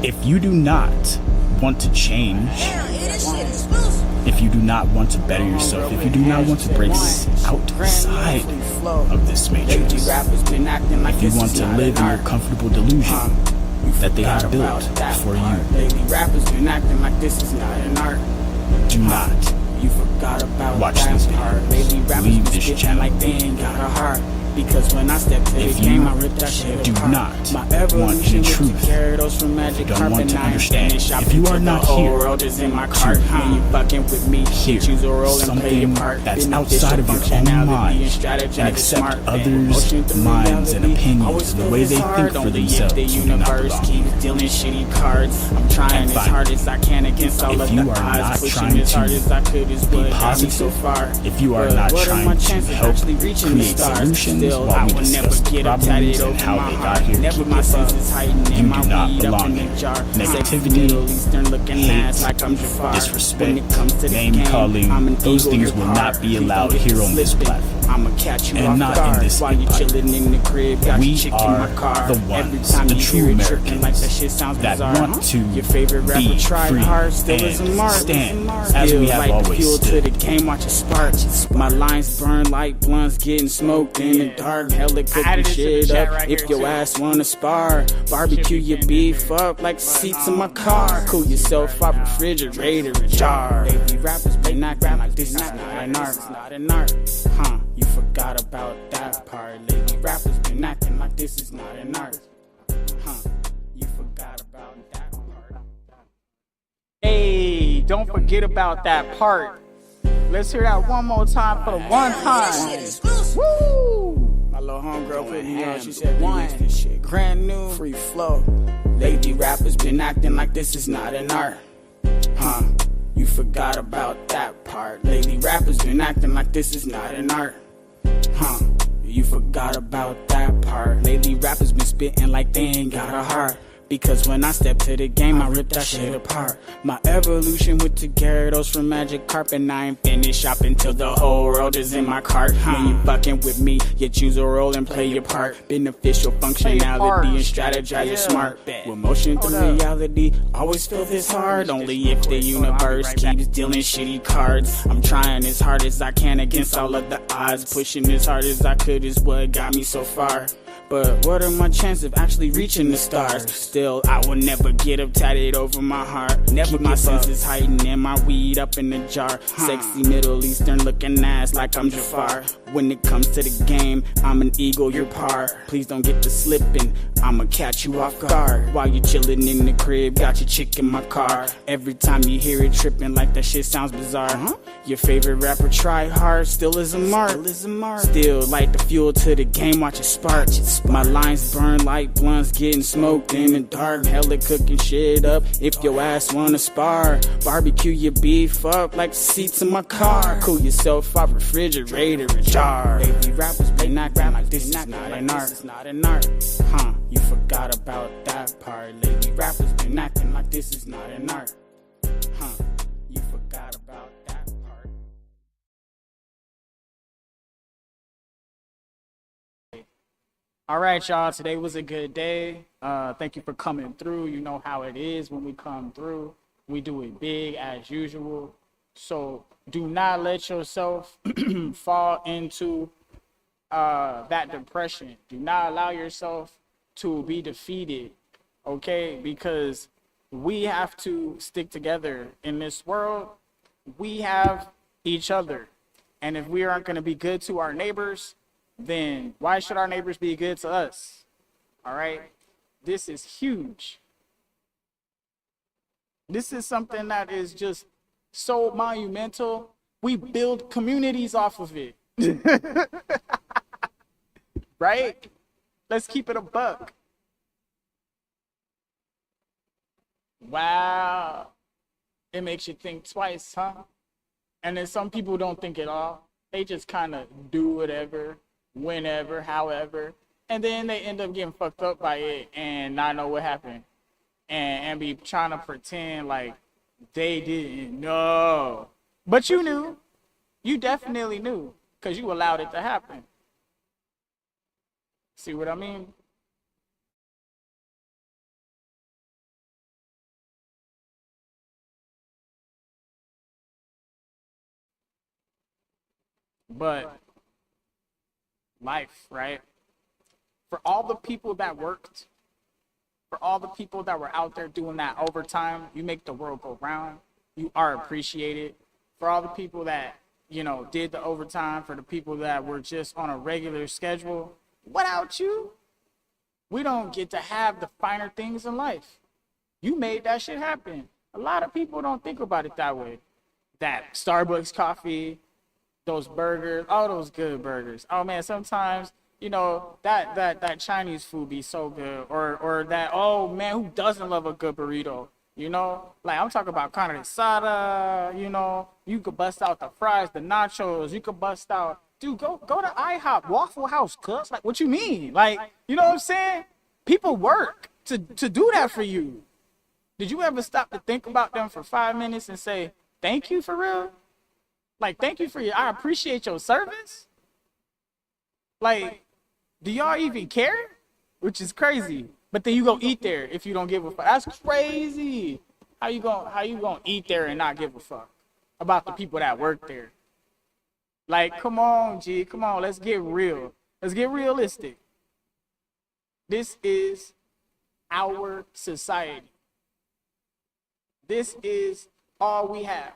If you do not want to change, if you do not want to better yourself, if you do not want to break outside of this matrix, if you want to live in your comfortable delusion that they have built for you, do not watch these videos. Leave this channel. Because when I step to the game, I rip that shit do apart. not My want evolution the with truth, the gyarados from Magic don't Carpet, want to now I'm understand, finished. if you are not here world is in my cart. When you fucking with me, you choose a role and play your something part. that's outside of your own mind, and accept others' minds and opinions and the way they think for themselves, the you do not universe belong. keeps dealing shitty cards. I'm trying as hard as I can against all of the odds. Pushing as hard as I could is what got me so far. If you are not trying to help create solutions while we discuss the problems and how they got here, Never my senses heightened you in my do not weed up belong in here. the jar. Negativity, hate, disrespect, name calling, those things will not be allowed here on this platform. I'ma catch you And off not guard in this while you empire. chillin' in the crib. Got We your chick in are my car. the Every ones, time the you true hear it tripping Americans like that shit sounds that bizarre. want to Your favorite rapper be tried free hard, still is a and mark. stand as we have like always fuel stood. to the game, watch it spark. My lines burn like blunts getting smoked in the dark. Hella cooking shit up if your ass wanna spar. Barbecue your beef up like seats in my car. Cool yourself up, refrigerator jar. Baby rappers been acting like this is not an art. It's not an art. Huh, you forgot about that part. Lady rappers been acting like this is not an art. Huh, you forgot about that part. Hey, don't forget about that part. Let's hear that one more time for the one time. Woo! My little homegirl put me on. She said, this shit brand new, free flow. Lady rappers been acting like this is not an art. Huh, you forgot about that part. Lady rappers been acting like this is not an art. Huh, you forgot about that part. Lately rappers been spitting like they ain't got a heart. Because when I step to the game, I rip that shit apart. My evolution with the gyarados from Magic Carpet, and I ain't finished shopping till the whole world is in my cart. When you fucking with me, you choose a role and play your part. Beneficial functionality and strategize your smart. With motion through reality, always feel this hard. Only if the universe keeps dealing shitty cards. I'm trying as hard as I can against all of the odds. Pushing as hard as I could is what got me so far. But what are my chances of actually reaching the stars? Still, I will never get up tatted over my heart. Never my senses heightened and my weed up in the jar. Sexy Middle Eastern looking ass like I'm Jafar. When it comes to the game, I'm an eagle, you're par. Please don't get to slipping, I'ma catch you off guard. While you chillin' in the crib, got your chick in my car. Every time you hear it tripping like that shit sounds bizarre. Your favorite rapper try hard, still is a mark. Still light the fuel to the game, watch it spark. My lines burn like blunts getting smoked in the dark. Hella cooking shit up if your ass wanna spar. Barbecue your beef up like seats in my car. Cool yourself off, refrigerator jar. Baby rappers been acting like this is not an art. It's not an art. Huh, you forgot about that part. Lady rappers been acting like this is not an art. Huh, you forgot about that part. All right, y'all. Today was a good day. Thank you for coming through. You know how it is when we come through. We do it big as usual. So do not let yourself fall into that depression. Do not allow yourself to be defeated, okay? Because we have to stick together in this world. We have each other. And if we aren't going to be good to our neighbors, then why should our neighbors be good to us? All right? This is huge. This is something that is just so monumental. We build communities off of it. Right? Let's keep it a buck. Wow. It makes you think twice, huh? And then some people don't think at all. They just kind of do whatever, whenever, however. And then they end up getting fucked up by it and not know what happened. And be trying to pretend like they didn't know. But you knew. You definitely knew because you allowed it to happen. See what I mean? But life, right? For all the people that worked, for all the people that were out there doing that overtime, you make the world go round. You are appreciated. For all the people that, did the overtime, for the people that were just on a regular schedule, without you, we don't get to have the finer things in life. You made that shit happen. A lot of people don't think about it that way. That Starbucks coffee, those burgers, all those good burgers. Oh man, sometimes that Chinese food be so good, or that, oh man, who doesn't love a good burrito? Like I'm talking about carne asada. You could bust out the fries, the nachos. You could bust out, dude. Go to IHOP, Waffle House, cuz. Like, what you mean? Like, you know what I'm saying? People work to do that for you. Did you ever stop to think about them for 5 minutes and say thank you for real? Like, thank you for I appreciate your service. Like, do y'all even care? Which is crazy. But then you go eat there if you don't give a fuck. That's crazy. How you gonna eat there and not give a fuck about the people that work there? Like, come on, G. Come on, let's get real. Let's get realistic. This is our society. This is all we have.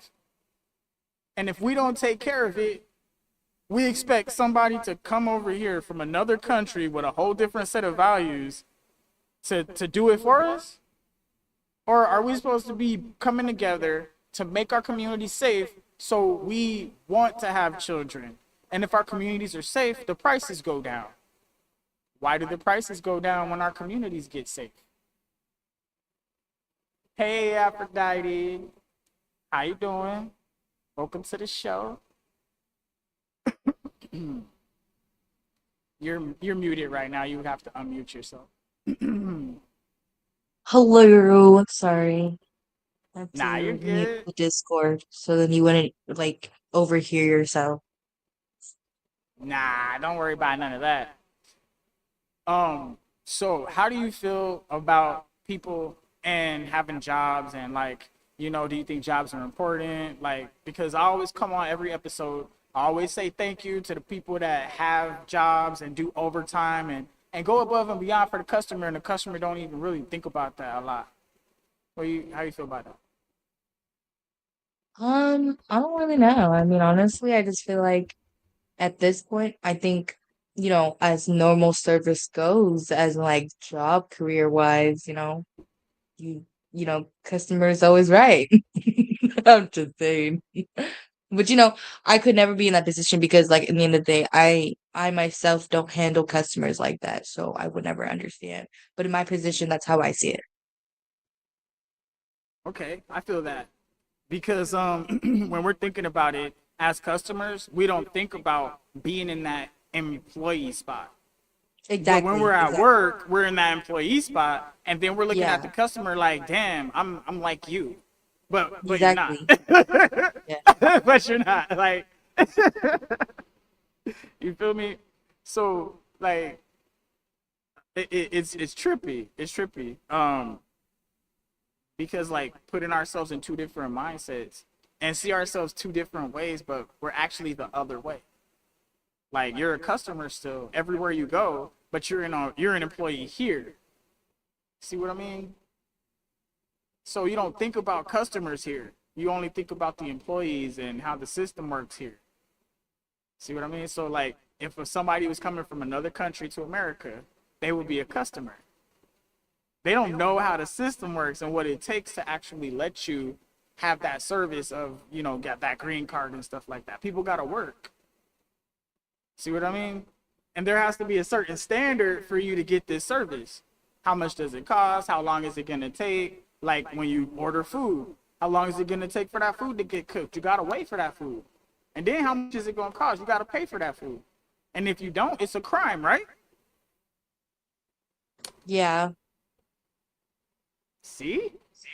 And if we don't take care of it, we expect somebody to come over here from another country with a whole different set of values to do it for us? Or are we supposed to be coming together to make our community safe so we want to have children? And if our communities are safe, the prices go down. Why do the prices go down when our communities get safe? Hey, Aphrodite. How you doing? Welcome to the show. You're muted right now. You would have to unmute yourself. Hello, sorry. I have Nah, you're to mute good. the Discord so then you wouldn't like overhear yourself. Nah, don't worry about none of that. So how do you feel about people and having jobs and like, do you think jobs are important? Like, because I always come on every episode, I always say thank you to the people that have jobs and do overtime and go above and beyond for the customer, and the customer don't even really think about that a lot. How you feel about that? I don't really know. I mean, honestly, I just feel like at this point, I think, as normal service goes, as like job career wise, you customer is always right. I'm just saying. But I could never be in that position because like in the end of the day, I myself don't handle customers like that. So I would never understand. But in my position, that's how I see it. Okay, I feel that. Because when we're thinking about it as customers, we don't think about being in that employee spot. But when Exactly. we're at Exactly. work, we're in that employee spot, and then we're looking at the Yeah, customer like, damn, I'm like you, but you're not. exactly. Yeah. But you're not. Like, you feel me? So like, it's trippy. It's trippy. Because like putting ourselves in two different mindsets and see ourselves two different ways, but we're actually the other way. Like, you're a customer still everywhere you go, but you're an employee here. See what I mean? So you don't think about customers here. You only think about the employees and how the system works here. See what I mean? So like, if somebody was coming from another country to America, they would be a customer. They don't know how the system works and what it takes to actually let you have that service of, get that green card and stuff like that. People got to work. See what I mean? And there has to be a certain standard for you to get this service. How much does it cost? How long is it going to take? Like when you order food, how long is it going to take for that food to get cooked? You got to wait for that food. And then how much is it going to cost? You got to pay for that food. And if you don't, it's a crime, right? Yeah. See?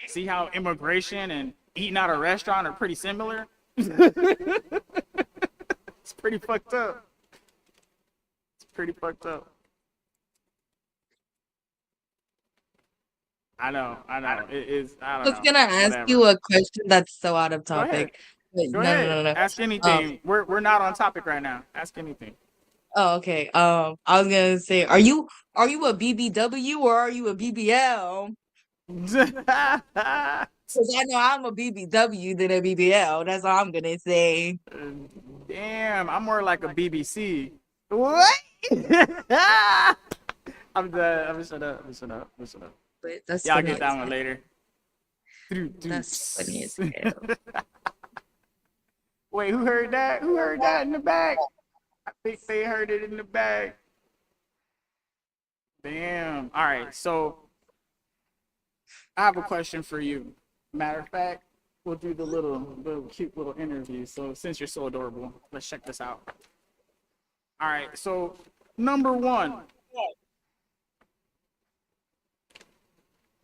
See how immigration and eating out at a restaurant are pretty similar? It's pretty fucked up. It's pretty fucked up. I know. It is, I I don't was know. gonna ask Whatever. you a question that's so out of Go ahead. topic. Wait, Go no, no, ahead. no, no. Ask Um, anything. We're not on topic right now. Ask anything. oh, okay. I was gonna say, are you a BBW or are you a BBL? Because I know I'm a BBW than a BBL. That's all I'm gonna say. Damn, I'm more like a BBC. What? I'm done. I'm gonna shut up. I'm gonna shut up. I'm gonna shut up. But that's Y'all funny get as that one hell. later. That's funny as hell. Wait, who heard that? Who heard that in the back? I think they heard it in the back. Damn. All right. So I have a question for you. Matter of fact, we'll do the little cute little interview. So since you're so adorable, let's check this out. All right. So number one,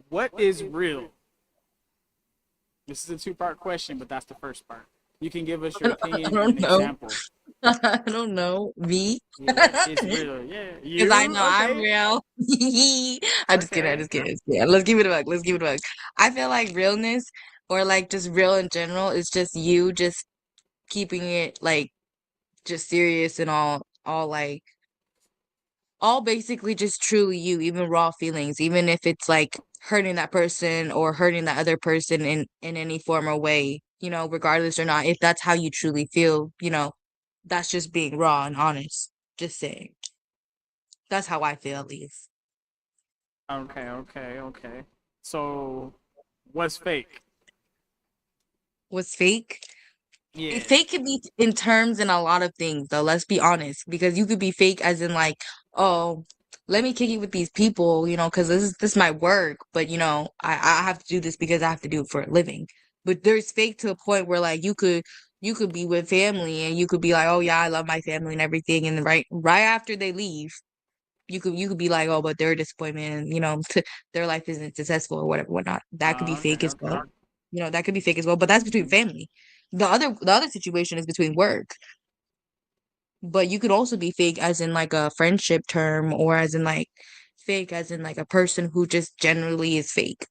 what is real? This is a two-part question, but that's the first part. You can give us your I opinion and don't an know. example. I don't know. Me? Yeah, it's real. Yeah, Because I you know I'm okay? real. I'm just kidding. I'm Okay. just kidding. Yeah, let's give it a bug. Let's give it a bug. I feel like realness or like just real in general is just you just keeping it like just serious and all like all basically just truly you, even raw feelings, even if it's like hurting that person or hurting that other person in any form or way, regardless or not, if that's how you truly feel, that's just being raw and honest. Just saying. That's how I feel at least. Okay. So, what's fake? What's fake? Yeah. Fake could be in terms in a lot of things though, let's be honest, because you could be fake as in like, oh, let me kick it with these people, because this might work, but I have to do this because I have to do it for a living. But there's fake to a point where like you could be with family and you could be like, oh yeah, I love my family and everything, and right after they leave, you could be like, oh, but they're a disappointment and their life isn't successful or whatever, whatnot. That could be Okay. fake as Okay. well. That could be fake as well, but that's between family. The other situation is between work. But you could also be fake as in like a friendship term or as in like fake as in like a person who just generally is fake,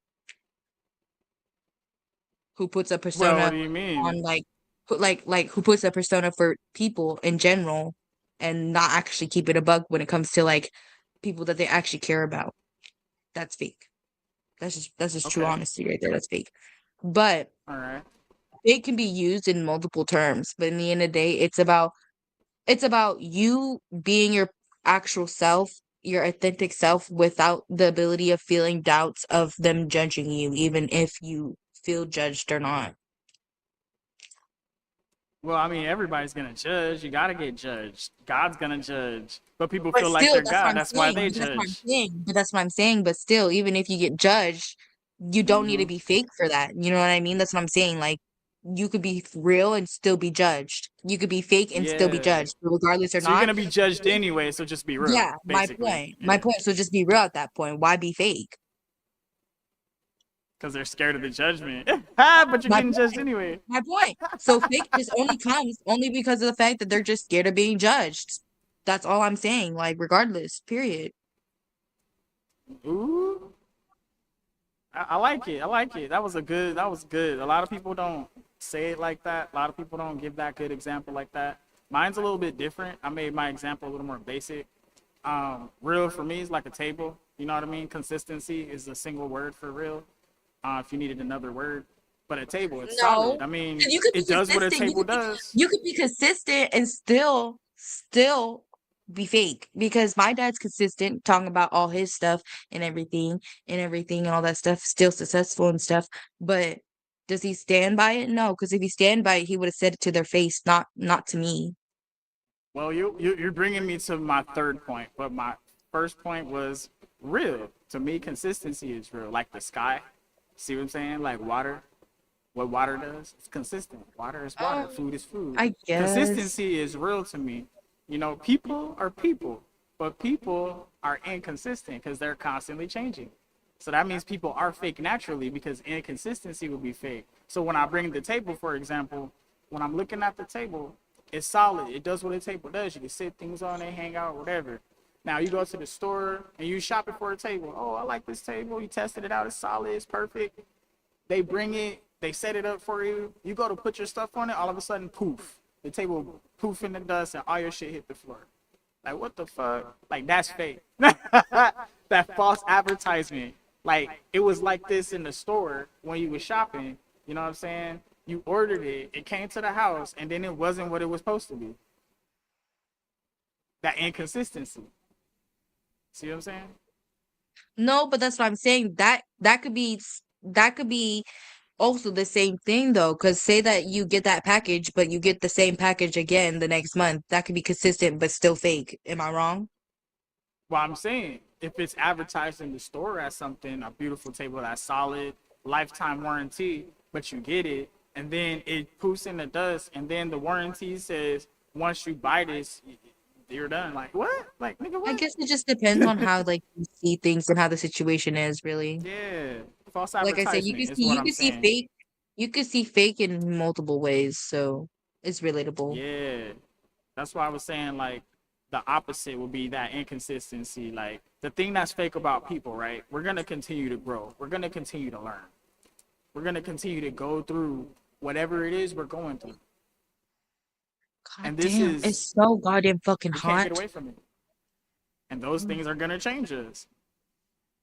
who puts a Well, what persona do you mean? on like put like who puts a persona for people in general and not actually keep it a bug when it comes to like people that they actually care about. That's fake. That's just true Okay. honesty right there. That's fake. But All right. fake can be used in multiple terms. But in the end of the day, it's about you being your actual self, your authentic self without the ability of feeling doubts of them judging you, even if you feel judged or not. Well, I mean, everybody's gonna judge. You gotta get judged. God's gonna judge. But people But feel like still, they're that's what God. I'm That's why saying. they But that's what I'm judge. saying. But that's what I'm saying. But still, even if you get judged, you don't need Hmm. to be fake for that. You know what I mean? That's what I'm saying. Like, you could be real and still be judged. You could be fake and still be Yeah. judged, regardless or So you're not. gonna be judged anyway. So just be real, Yeah, my basically. point. My Yeah. point. So just be real at that point. Why be fake? Because they're scared of the judgment. But you're My getting judged point. anyway. My point. So fake just only comes only because of the fact that they're just scared of being judged. That's all I'm saying. Like, regardless, period. Ooh. I like it. I like it. That was a good. That was good. A lot of people don't say it like that. A lot of people don't give that good example like that. Mine's a little bit different. I made my example a little more basic. Real for me is like a table. You know what I mean? Consistency is a single word for real. If you needed another word, but a table, it's No, solid. I mean, because you could be it does what a consistent. You table could be does. you could be consistent and still be fake. Because my dad's consistent, talking about all his stuff and everything and all that stuff, still successful and stuff. But does he stand by it? No, because if he stand by it, he would have said it to their face, not to me. Well, you're bringing me to my third point, but my first point was real. To me, consistency is real. Like the sky. See what I'm saying? Like water. What water does? It's consistent. Water is water. Um, Food is food. I guess. Consistency is real to me. People are people, but people are inconsistent because they're constantly changing. So that means people are fake naturally because inconsistency would be fake. So when I bring the table, for example, when I'm looking at the table, it's solid. It does what a table does. You can sit things on it, hang out, whatever. Now you go to the store and you shopping for a table. Oh, I like this table. You tested it out. It's solid. It's perfect. They bring it, They set it up for you. You go to put your stuff on it, all of a sudden, poof. The table poof in the dust and all your shit hit the floor. Like, what the fuck? Like, that's fake. That false advertisement. Like, it was like this in the store when you was shopping. You know what I'm saying? You ordered it, it came to the house, and then it wasn't what it was supposed to be. That inconsistency. See what I'm saying? No, but that's what I'm saying. That could be also the same thing though, because say that you get that package, but you get the same package again the next month. That could be consistent, but still fake. Am I wrong? Well, I'm saying if it's advertised in the store as something, a beautiful table that's solid, lifetime warranty, but you get it, and then it poofs in the dust, and then the warranty says once you buy this, you're done. Like what? Like nigga, I what? guess it just depends on how like you see things and how the situation is really. Yeah, false Like I said, advertisement is what I'm saying. you could see fake in multiple ways, so it's relatable. Yeah, that's why I was saying like the opposite would be that inconsistency. Like the thing that's fake about people, right? We're gonna continue to grow. We're gonna continue to learn. We're gonna continue to go through whatever it is we're going through. God And this damn, is it's so goddamn fucking we can't get hot. away from it. And those things are gonna change us.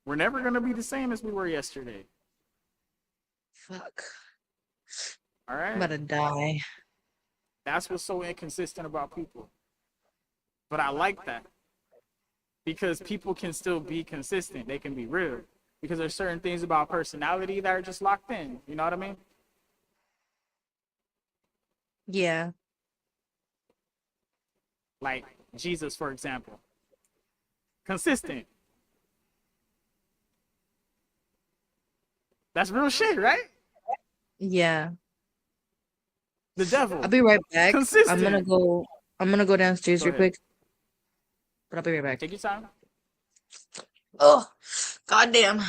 We're never gonna be the same as we were yesterday. Fuck. All I'm right. about to die. That's what's so inconsistent about people. But I like that because people can still be consistent. They can be real because there's certain things about personality that are just locked in. You know what I mean? Yeah. Like Jesus, for example. Consistent. That's real shit, right? Yeah. The devil. I'll be right back. Consistent. I'm gonna go downstairs Go real ahead. quick, but I'll be right back. Take your time. Oh, goddamn.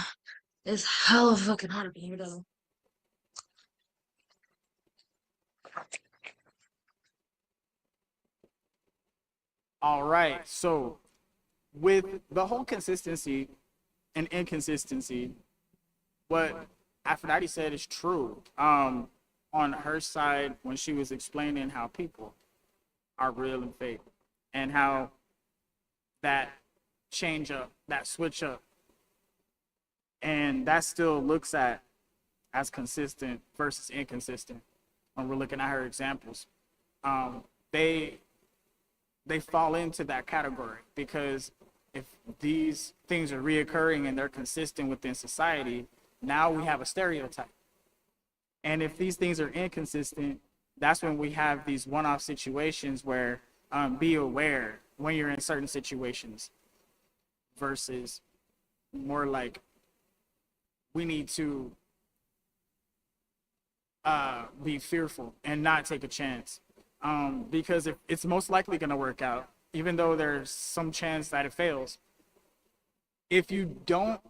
It's hella fucking hot up here though. All right. So, with the whole consistency and inconsistency, what Aphrodite said is true. On her side, when she was explaining how people are real and fake, and how that change up, that switch up, and that still looks at as consistent versus inconsistent. When we're looking at her examples, they fall into that category because if these things are reoccurring and they're consistent within society, now we have a stereotype. And if these things are inconsistent, that's when we have these one-off situations where be aware when you're in certain situations versus more like we need to be fearful and not take a chance because if it's most likely going to work out, even though there's some chance that it fails. If you don't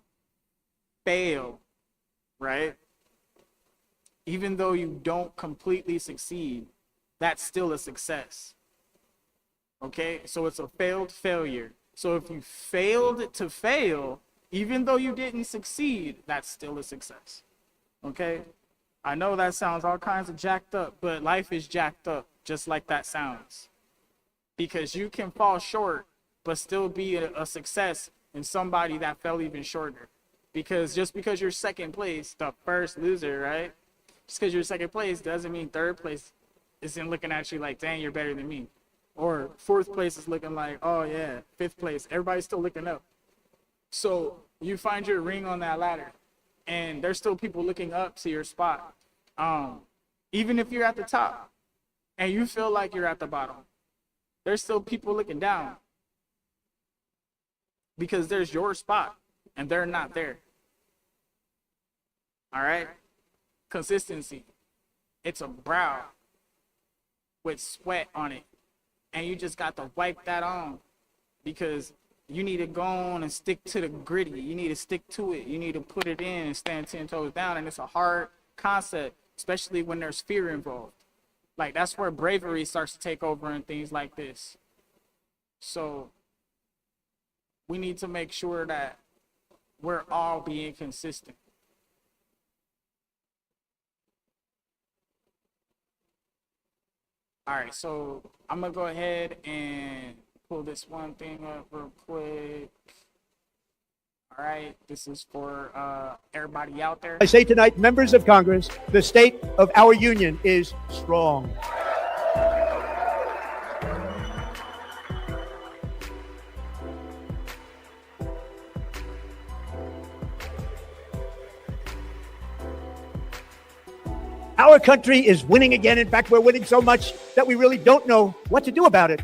fail, right? Even though you don't completely succeed, that's still a success. Okay? So it's a failed failure. So if you failed to fail, even though you didn't succeed, that's still a success. Okay? I know that sounds all kinds of jacked up, but life is jacked up just like that sounds. Because you can fall short, but still be a success in somebody that fell even shorter. Because just because you're second place, the first loser, right? Just because you're second place doesn't mean third place isn't looking at you like, dang, you're better than me. Or fourth place is looking like, oh yeah, fifth place. Everybody's still looking up. So you find your ring on that ladder, and there's still people looking up to your spot. Even if you're at the top and you feel like you're at the bottom, there's still people looking down because there's your spot and they're not there. All right? Consistency. It's a brow with sweat on it. And you just got to wipe that on because you need to go on and stick to the gritty. You need to stick to it. You need to put it in and stand 10 toes down. And it's a hard concept, especially when there's fear involved. Like, that's where bravery starts to take over and things like this. So we need to make sure that we're all being consistent. All right, so I'm gonna go ahead and pull this one thing up real quick. All right, this is for everybody out there. I say tonight, members of Congress, the state of our union is strong. Our country is winning again. In fact, we're winning so much that we really don't know what to do about it.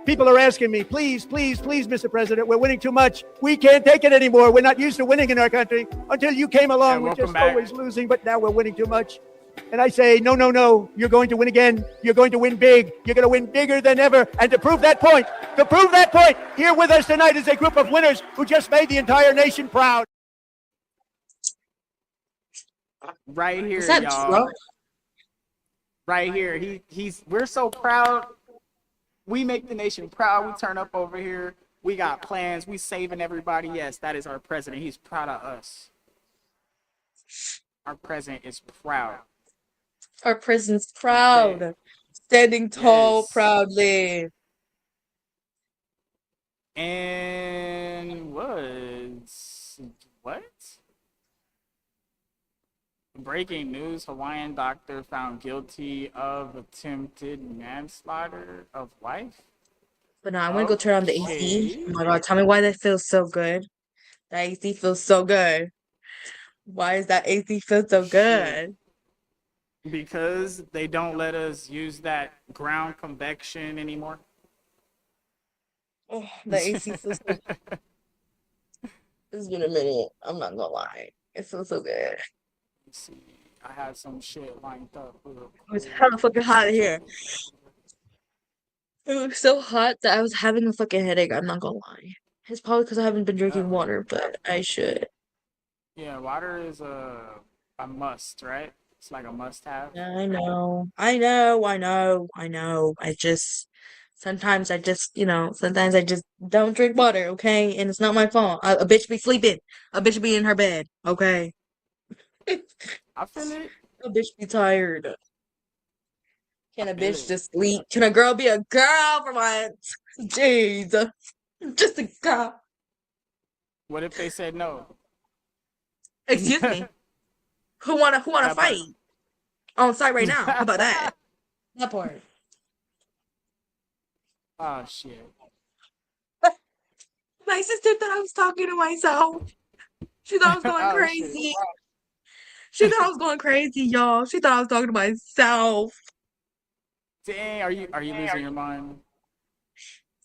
People are asking me, please, please, please, Mr. President, we're winning too much. We can't take it anymore. We're not used to winning in our country. Until you came along, we're just always losing, but now we're winning too much. And I say, no, no, no, you're going to win again. You're going to win big. You're going to win bigger than ever. And to prove that point, here with us tonight is a group of winners who just made the entire nation proud. Right here, Is that y'all. Trump? Right here. We're so proud. We make the nation proud. We turn up over here. We got plans. We saving everybody. Yes, that is our president. He's proud of us. Our president is proud. Our president's proud. Okay. Standing tall Yes. proudly. And what? Breaking news, Hawaiian doctor found guilty of attempted manslaughter of wife. But now I'm gonna go turn on the AC. Okay. Oh my god, tell me why that feels so good. That AC feels so good. Why does that AC feel so good? Because they don't let us use that ground convection anymore. Oh, the AC feels so good. It's been a minute. I'm not gonna lie. It feels so good. Let's see. I had some shit lined up. It was hella fucking hot in here. It was so hot that I was having a fucking headache. I'm not gonna lie. It's probably because I haven't been drinking water, but I should. Yeah, water is a must, right? It's like a must-have. I know. Sometimes I just, sometimes I just don't drink water, okay? And it's not my fault. A bitch be sleeping. A bitch be in her bed, okay? I feel it. A bitch be tired. Can a feel bitch it. just sleep? Can a girl be a girl for once? Jeez. Just a girl. What if they said no? Excuse me. Who wanna That part. fight? On site right now. How about that? That part. Oh shit. My sister thought I was talking to myself. She thought I was going Oh, crazy. She thought I was going crazy, y'all. She thought I was talking to myself. Dang, are you losing your mind?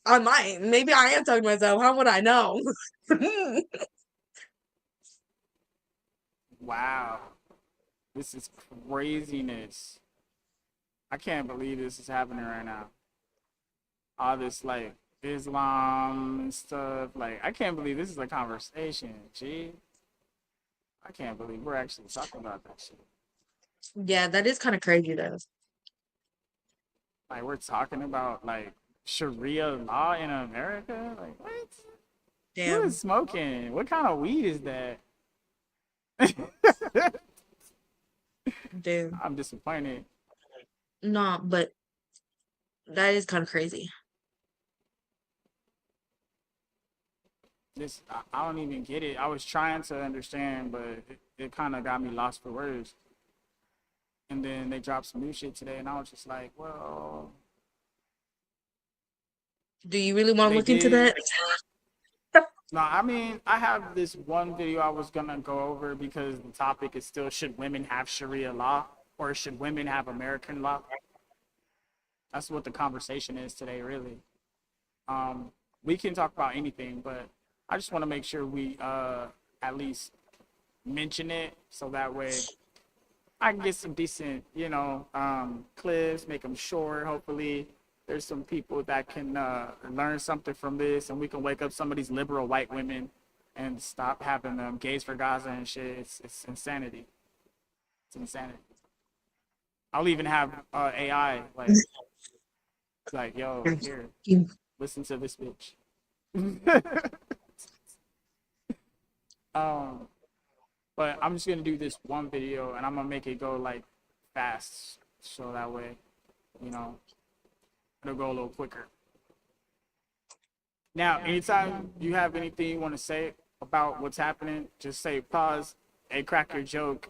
I might. Maybe I am talking to myself. How would I know? Wow. This is craziness. I can't believe this is happening right now. All this like Islam and stuff. Like I can't believe this is a conversation. Gee. I can't believe we're actually talking about that shit. Yeah, that is kind of crazy though. Like we're talking about like Sharia law in America? Like what? Who Damn. is smoking? What kind of weed is that? Damn. I'm disappointed. No, but that is kind of crazy. I don't even get it. I was trying to understand, but it kind of got me lost for words. And then they dropped some new shit today, and I was just like, well, Do you really want to they look into did. that? No, I mean, I have this one video I was gonna go over because the topic is still, should women have Sharia law or should women have American law? That's what the conversation is today, really. We can talk about anything, but I just want to make sure we at least mention it so that way I can get some decent, clips, make them short. Hopefully, there's some people that can learn something from this, and we can wake up some of these liberal white women and stop having them gays for Gaza and shit. It's insanity. It's insanity. I'll even have AI like, yo, here, listen to this bitch. But I'm just gonna do this one video and I'm gonna make it go like fast so that way, it'll go a little quicker. Now, anytime you have anything you want to say about what's happening, just say pause, hey, crack your joke.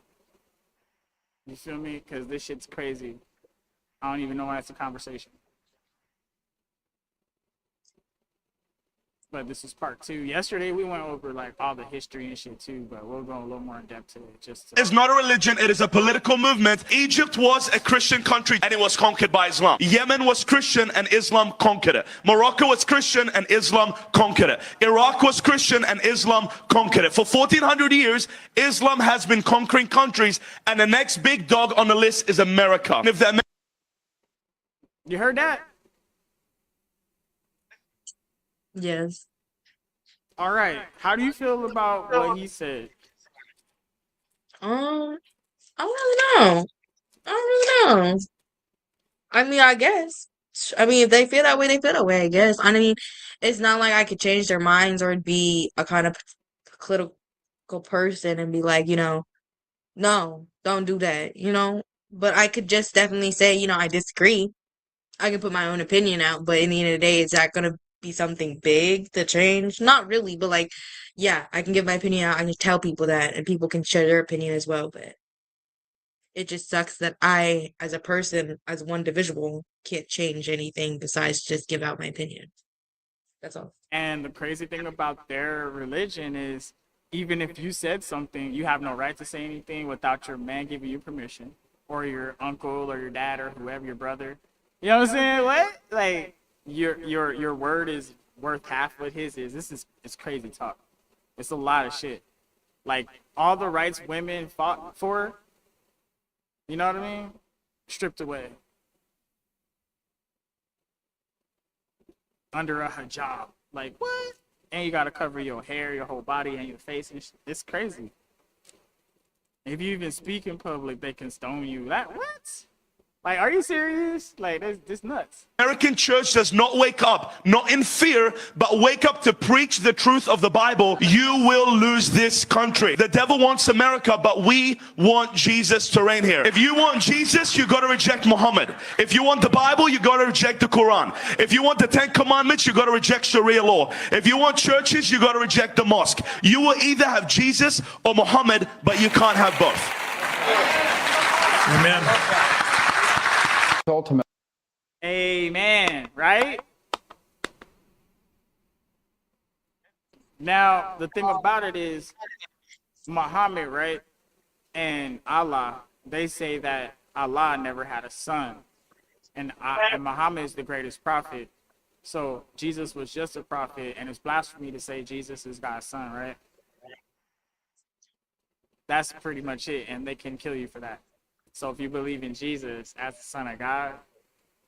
You feel me? Because this shit's crazy. I don't even know why it's a conversation. But this is part 2. Yesterday we went over like all the history and shit too, but we'll go a little more in depth today. It's not a religion, it is a political movement. Egypt was a Christian country and it was conquered by Islam. Yemen was Christian and Islam conquered it. Morocco was Christian and Islam conquered it. Iraq was Christian and Islam conquered it. For 1400 years, Islam has been conquering countries, and the next big dog on the list is America. And if the You heard that? Yes. All right. How do you feel about what he said? I don't really know. I don't really know. I mean, I guess. I mean, if they feel that way, they feel that way, I guess. I mean, it's not like I could change their minds or be a kind of political person and be like, no, don't do that, But I could just definitely say, I disagree. I can put my own opinion out, but in the end of the day, is that gonna be something big to change? Not really, but like, yeah, I can give my opinion out. I can tell people that, and people can share their opinion as well. But it just sucks that I, as a person, as one individual, can't change anything besides just give out my opinion. That's all. And the crazy thing about their religion is, even if you said something, you have no right to say anything without your man giving you permission, or your uncle, or your dad, or whoever, your brother. You know what I'm saying? What? Like, your word is worth half what his is. It's crazy talk. It's a lot of shit. Like, all the rights women fought for, you know what I mean? Stripped away. Under a hijab. Like, what? And you gotta cover your hair, your whole body, and your face. And it's crazy. If you even speak in public, they can stone you. That what? Like, are you serious? Like, this nuts. American church does not wake up, not in fear, but wake up to preach the truth of the Bible, you will lose this country. The devil wants America, but we want Jesus to reign here. If you want Jesus, you got to reject Muhammad. If you want the Bible, you got to reject the Quran. If you want the 10 Commandments, you got to reject Sharia law. If you want churches, you got to reject the mosque. You will either have Jesus or Muhammad, but you can't have both. Amen. Ultimate. Amen, right? Now, the thing about it is, Muhammad, right, and Allah, they say that Allah never had a son, and Muhammad is the greatest prophet. So Jesus was just a prophet, and it's blasphemy to say Jesus is God's son, right? That's pretty much it, and they can kill you for that. So if you believe in Jesus as the Son of God,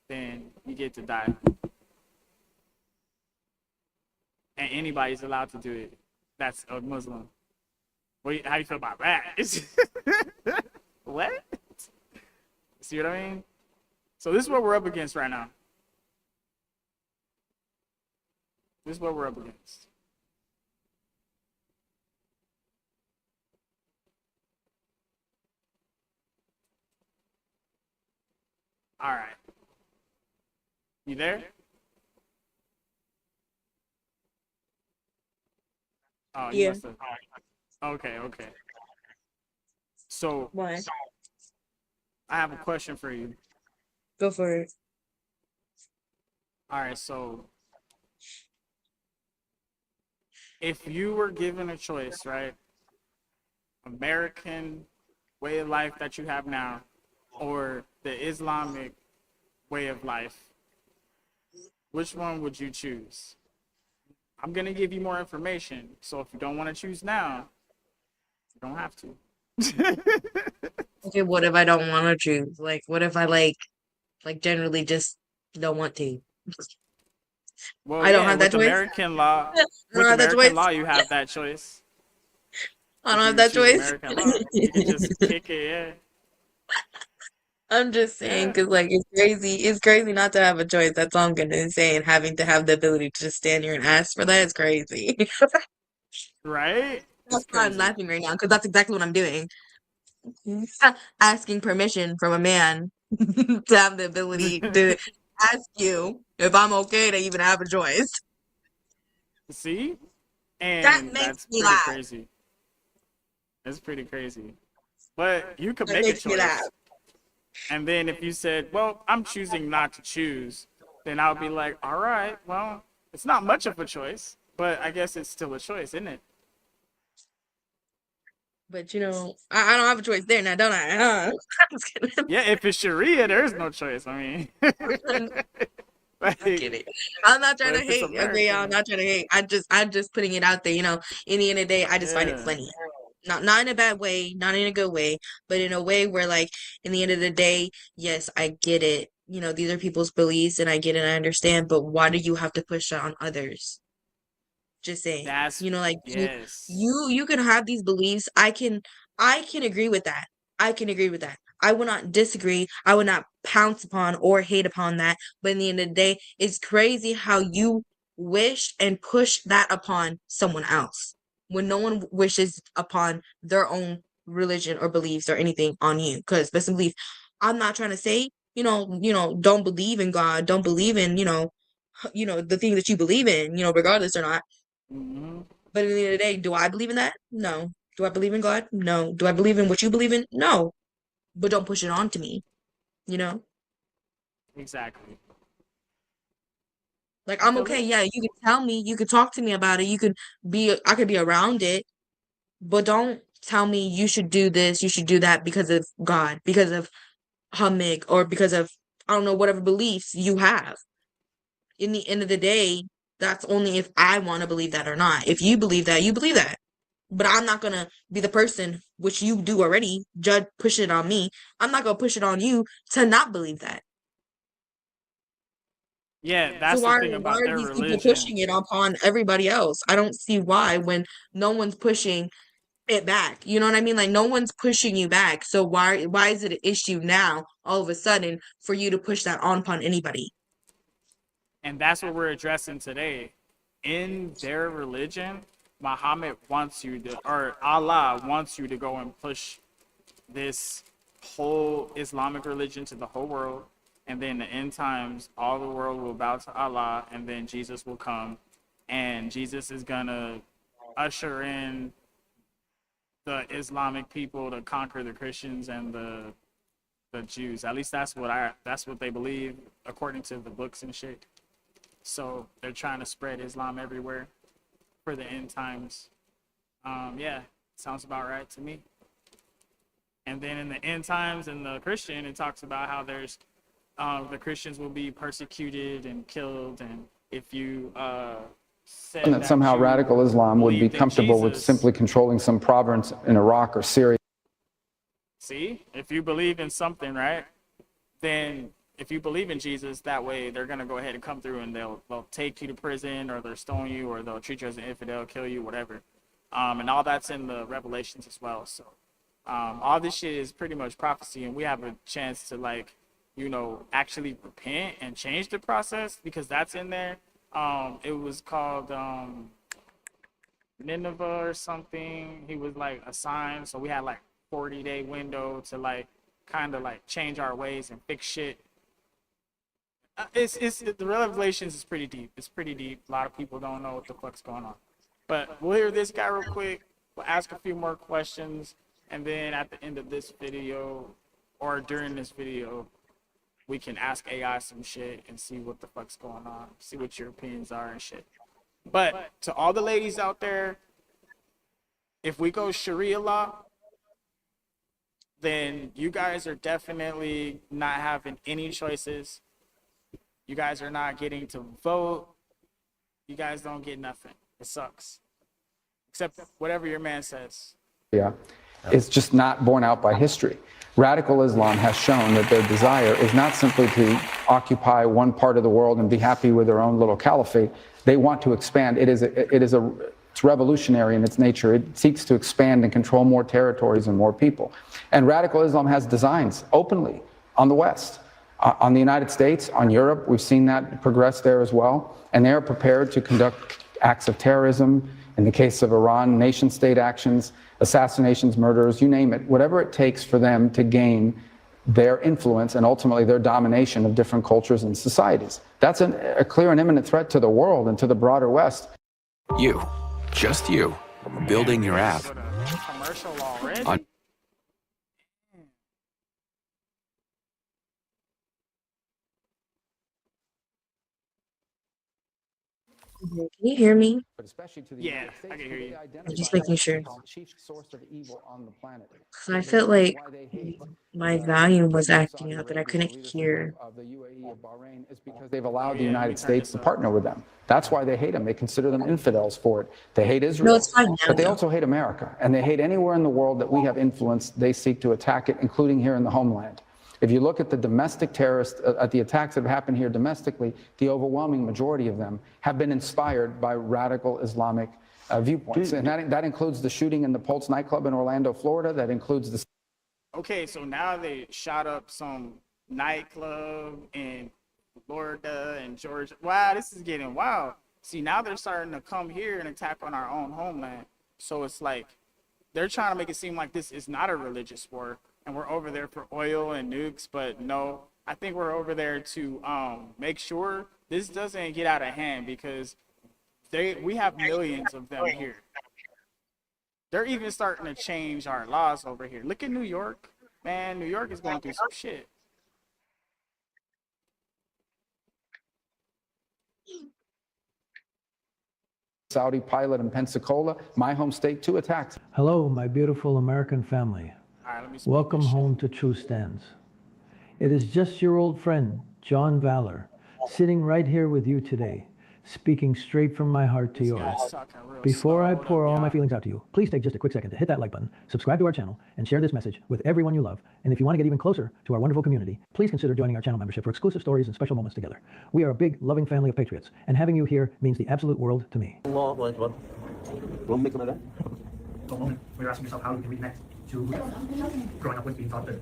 then you get to die. And anybody's allowed to do it. That's a Muslim. How do you feel about that? What? See what I mean? So this is what we're up against right now. This is what we're up against. All right. You there? Oh, you Yeah. must have. Okay. So Why? I have a question for you. Go for it. All right. So if you were given a choice, right? American way of life that you have now, or the Islamic way of life, which one would you choose? I'm going to give you more information, so if you don't want to choose now, you don't have to. Okay, what if I don't want to choose? Like, what if I like generally just don't want to? Well, I don't have that with choice. American law, I don't with have that American choice. law, you have that choice. I don't If have you that choose choice. American law, you can just kick it, yeah. I'm just saying, Yeah. because like it's crazy. It's crazy not to have a choice. That's all I'm gonna say. And having to have the ability to just stand here and ask for that is crazy. Right? That's It's why I'm crazy. laughing right now, because that's exactly what I'm doing. Asking permission from a man to have the ability to ask you if I'm okay to even have a choice. See? That And makes that's me pretty laugh. crazy. That's pretty crazy. But you could That make a makes me laugh. choice. And then if you said, well, I'm choosing not to choose, then I'll be like, all right, well, it's not much of a choice, but I guess it's still a choice, isn't it? But I don't have a choice there now, don't I? I'm just kidding. Yeah, if it's Sharia, there's no choice. I mean, I'm like, kidding. I'm not trying but to if it's hate. Okay, y'all, I'm America, not trying to hate. I'm just putting it out there. In the end of the day, I just find it yeah, funny. Not in a bad way, not in a good way, but in a way where, like, in the end of the day, yes, I get it. These are people's beliefs, and I get it, and I understand. But why do you have to push that on others? Just saying. that's Like, yes, you can have these beliefs. I can agree with that. I can agree with that. I will not disagree. I will not pounce upon or hate upon that. But in the end of the day, it's crazy how you wish and push that upon someone else when no one wishes upon their own religion or beliefs or anything on you. Because best belief, I'm not trying to say, don't believe in God, don't believe in, the thing that you believe in, regardless or not. hmm But at the end of the day, do I believe in that? No. Do I believe in God? No. Do I believe in what you believe in? No. But don't push it on to me, you know? exactly. Like, I I'm feel okay. it. Yeah, you can tell me, you can talk to me about it. I could be around it, but don't tell me you should do this, you should do that because of God, because of Hamig, or because of, I don't know, whatever beliefs you have. In the end of the day, that's only if I want to believe that or not. If you believe that, you believe that. But I'm not gonna be the person, which you do already, push it on me. I'm not gonna push it on you to not believe that. Yeah, So that's the why thing why about are their these people pushing religion. it upon everybody else? I don't see why when no one's pushing it back. You know what I mean? Like, no one's pushing you back. So why is it an issue now all of a sudden for you to push that on upon anybody? And that's what we're addressing today. In their religion, Muhammad wants you to, or Allah wants you to go and push this whole Islamic religion to the whole world. And then in the end times, all the world will bow to Allah, and then Jesus will come. And Jesus is going to usher in the Islamic people to conquer the Christians and the Jews. At least that's what they believe according to the books and shit. So they're trying to spread Islam everywhere for the end times. Yeah, sounds about right to me. And then in the end times, in the Christian, it talks about how there's the Christians will be persecuted and killed, and if you said And that somehow you radical Islam would be believed in comfortable with Jesus, simply controlling some province in Iraq or Syria. see, if you believe in something, right, then if you believe in Jesus, that way they're gonna go ahead and come through and they'll take you to prison, or they'll stone you, or they'll treat you as an infidel, kill you, whatever. And all that's in the Revelations as well. So all this shit is pretty much prophecy, and we have a chance to, like, actually repent and change the process, because that's in there. It was called Nineveh or something. He was like assigned, so we had like 40-day window to like kind of like change our ways and fix shit. The Revelations is pretty deep. It's pretty deep. A lot of people don't know what the fuck's going on. But we'll hear this guy real quick. We'll ask a few more questions, and then at the end of this video, or during this video, we can ask AI some shit and see what the fuck's going on. See what your opinions are and shit. But to all the ladies out there, if we go Sharia law, then you guys are definitely not having any choices. You guys are not getting to vote. You guys don't get nothing. It sucks. Except whatever your man says. Is just not borne out by history. Radical Islam has shown that their desire is not simply to occupy one part of the world and be happy with their own little caliphate. They want to expand. It's revolutionary in its nature. It seeks to expand and control more territories and more people. And radical Islam has designs openly on the West, on the United States, on Europe. We've seen that progress there as well. And they are prepared to conduct acts of terrorism. In the case of Iran, nation-state actions, assassinations, murders, you name it, whatever it takes for them to gain their influence and ultimately their domination of different cultures and societies. That's a clear and imminent threat to the world and to the broader West. You, just you, building your app Commercial already? on Can you hear me? But especially to the Yeah, United I States, can hear who you. they I'm identify just making as sure. the chief source of evil on the planet. 'Cause I felt This is like why they hate my the volume was kingdom of acting Saudi up and I Arabia, the couldn't leadership hear. of the UAE, of Bahrain, is because they've allowed the Yeah, let me United turn States this to up. partner with them. That's why they hate them. They consider them infidels for it. They hate No, Israel. it's fine now But they though. also hate America. And they hate anywhere in the world that we have influence, they seek to attack it, including here in the homeland. If you look at the domestic terrorists, at the attacks that have happened here domestically, the overwhelming majority of them have been inspired by radical Islamic viewpoints. And that includes the shooting in the Pulse nightclub in Orlando, Florida. That includes the Okay, so now they shot up some nightclub in Florida and Georgia. Wow, this is getting wild. See, now they're starting to come here and attack on our own homeland. So it's like they're trying to make it seem like this is not a religious war and we're over there for oil and nukes, but no, I think we're over there to make sure this doesn't get out of hand because we have millions of them here. They're even starting to change our laws over here. Look at New York. Man, New York is going through some shit. Saudi pilot in Pensacola, my home state, 2 attacks. Hello, my beautiful American family. All right, let me speak Welcome this shit. home to True Stands. It is just your old friend, John Valor, sitting right here with you today, speaking straight from my heart to This yours. guy's talking real Before slow. I Hold pour up, all my y'all. feelings out to you, please take just a quick second to hit that like button, subscribe to our channel, and share this message with everyone you love. And if you want to get even closer to our wonderful community, please consider joining our channel membership for exclusive stories and special moments together. We are a big, loving family of patriots, and having you here means the absolute world to me. You're asking yourself, how can we connect to growing up with being taught that?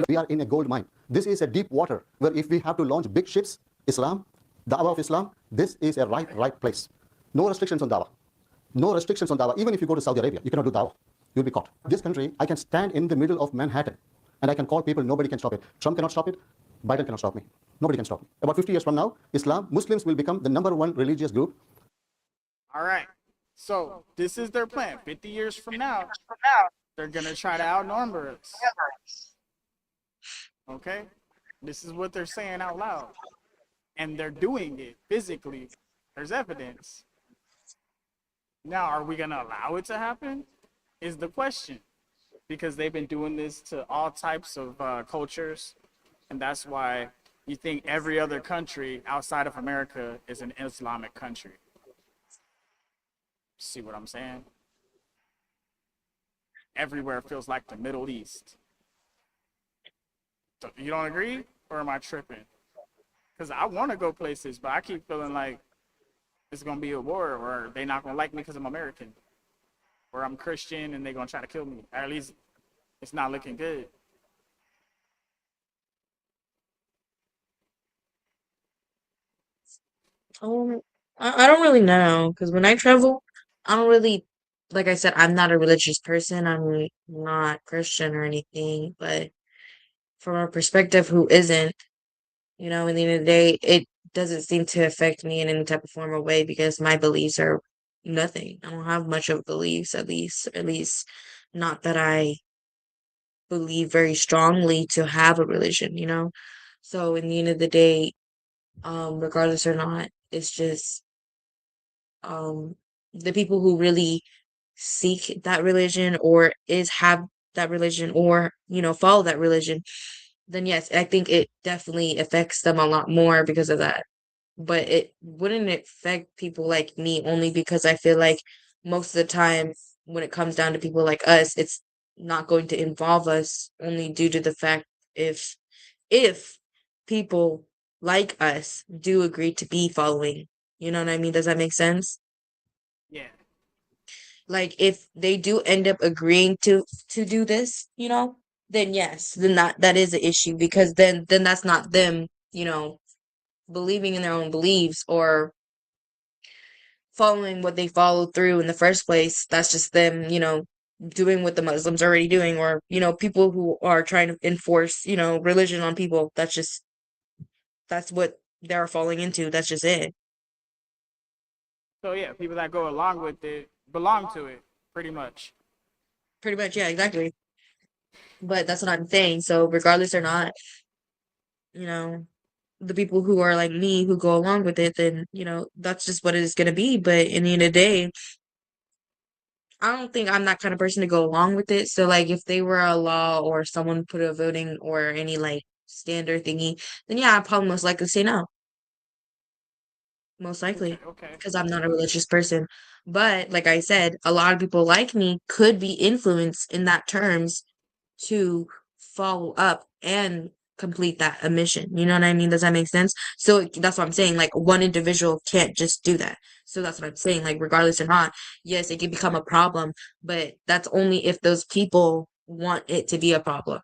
We are in a gold mine. This is a deep water where if we have to launch big ships, Islam, Dawah of Islam, this is a right place. No restrictions on Dawah. No restrictions on Dawah. Even if you go to Saudi Arabia, you cannot do Dawah. You'll be caught. This country, I can stand in the middle of Manhattan and I can call people, nobody can stop it. Trump cannot stop it. Biden cannot stop me. Nobody can stop me. About 50 years from now, Muslims will become the #1 religious group. All right. So this is their plan. 50 years from now, they're going to try to outnumber us. Okay? This is what they're saying out loud. And they're doing it physically. There's evidence. Now, are we going to allow it to happen? Is the question. Because they've been doing this to all types of cultures. And that's why you think every other country outside of America is an Islamic country. See what I'm saying? Everywhere feels like the Middle East. So you don't agree? Or am I tripping? Because I want to go places, but I keep feeling like it's going to be a war, or they're not going to like me because I'm American. Or I'm Christian and they're going to try to kill me. Or at least it's not looking good. I don't really know because when I travel, I don't really, like I said, I'm not a religious person. I'm not Christian or anything, but from a perspective who isn't, in the end of the day, it doesn't seem to affect me in any type of form or way because my beliefs are nothing. I don't have much of beliefs, at least not that I believe very strongly to have a religion. So in the end of the day, regardless or not, it's just um the people who really seek that religion or have that religion or follow that religion, then yes, I think it definitely affects them a lot more because of that. But it wouldn't affect people like me only because I feel like most of the time when it comes down to people like us, it's not going to involve us only due to the fact if people like us do agree to be following. You know what I mean? Does that make sense? Yeah. Like if they do end up agreeing to do this, then yes, then that is an issue because then that's not them, believing in their own beliefs or following what they followed through in the first place. That's just them, doing what the Muslims are already doing, or, people who are trying to enforce, religion on people. That's what they're falling into. That's just it. So yeah, people that go along with it belong to it, pretty much. Pretty much, yeah, exactly. But that's what I'm saying. So regardless or not, you know, the people who are like me who go along with it, then, that's just what it is gonna be. But in the end of the day, I don't think I'm that kind of person to go along with it. So like if they were a law or someone put a voting or any like standard thingy, then yeah, I'd probably most likely say no. Most likely. Okay. Because I'm not a religious person. But like I said, a lot of people like me could be influenced in that terms to follow up and complete that mission. You know what I mean? Does that make sense? So that's what I'm saying. Like one individual can't just do that. So that's what I'm saying. Like regardless or not, yes, it can become a problem, but that's only if those people want it to be a problem.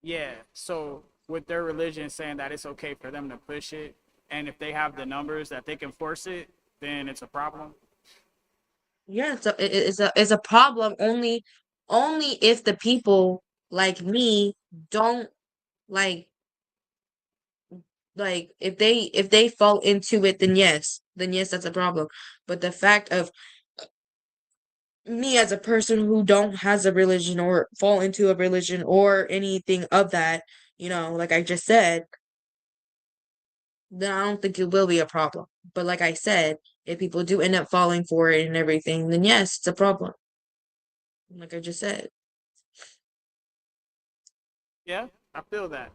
Yeah. So with their religion saying that it's okay for them to push it, and if they have the numbers that they can force it, then it's a problem. Yeah, it's a problem only if the people like me don't like if they fall into it, then yes, that's a problem. But the fact of me as a person who don't has a religion or fall into a religion or anything of that, like I just said, then I don't think it will be a problem. But like I said, if people do end up falling for it and everything, then yes, it's a problem. Like I just said. Yeah, I feel that.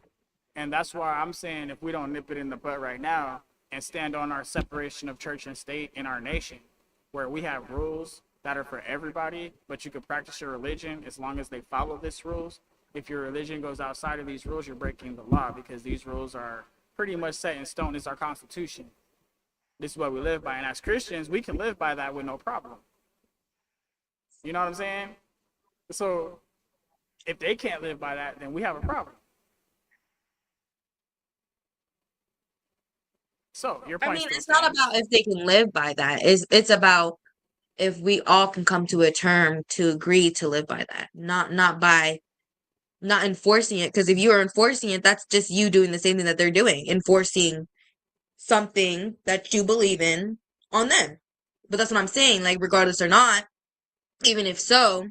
And that's why I'm saying if we don't nip it in the butt right now and stand on our separation of church and state in our nation, where we have rules that are for everybody, but you can practice your religion as long as they follow these rules. If your religion goes outside of these rules, you're breaking the law because these rules are pretty much set in stone. It's our constitution. This is what we live by. And as Christians, we can live by that with no problem. You know what I'm saying? So if they can't live by that, then we have a problem. So your point. I mean, it's not about if they can live by that. It's about if we all can come to a term to agree to live by that. Not enforcing it. Because if you are enforcing it, that's just you doing the same thing that they're doing, enforcing something that you believe in on them. But that's what I'm saying. Like, regardless or not, even if so,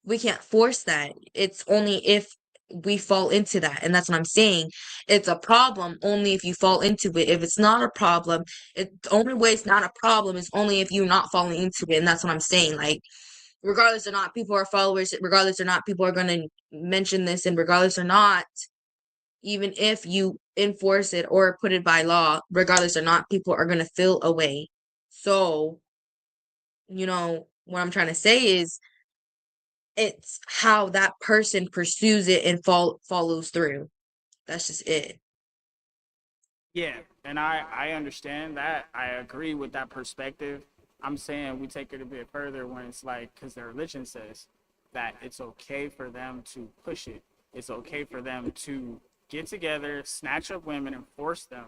we can't force that. It's only if we fall into that. And that's what I'm saying. It's a problem only if you fall into it. If it's not a problem, the only way it's not a problem is only if you're not falling into it. And that's what I'm saying. Like, regardless or not, people are followers, regardless or not, people are going to mention this, and regardless or not, even if you enforce it or put it by law, regardless or not, people are going to feel away. So, what I'm trying to say is, it's how that person pursues it and follows through. That's just it. Yeah, and I understand that. I agree with that perspective. I'm saying we take it a bit further when it's like, because their religion says that it's okay for them to push it. It's okay for them to get together, snatch up women, and force them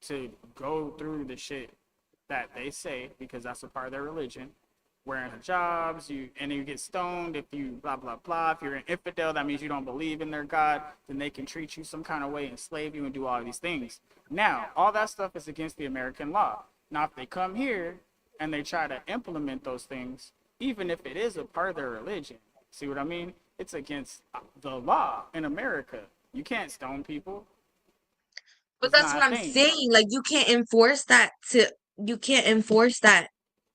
to go through the shit that they say, because that's a part of their religion. Wearing hijabs, and you get stoned if you blah blah blah. If you're an infidel, that means you don't believe in their God. Then they can treat you some kind of way, enslave you, and do all these things. Now, all that stuff is against the American law. Now, if they come here and they try to implement those things, even if it is a part of their religion, see what I mean? It's against the law in America. You can't stone people. But that's what I'm saying. Like, you can't enforce that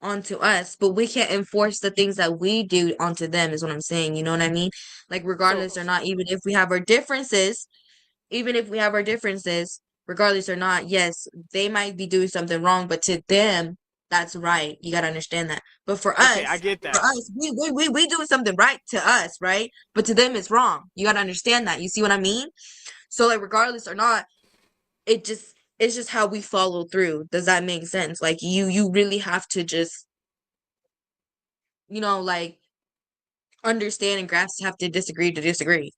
onto us, but we can't enforce the things that we do onto them, is what I'm saying. You know what I mean? Like, regardless or not, even if we have our differences, regardless or not, yes, they might be doing something wrong, but to them, that's right. You gotta understand that. But for us, I get that. For us, we doing something right to us, right? But to them, it's wrong. You gotta understand that. You see what I mean? So, like, regardless or not, it's just how we follow through. Does that make sense? Like, you really have to just, like, understand and grasp, have to disagree to disagree.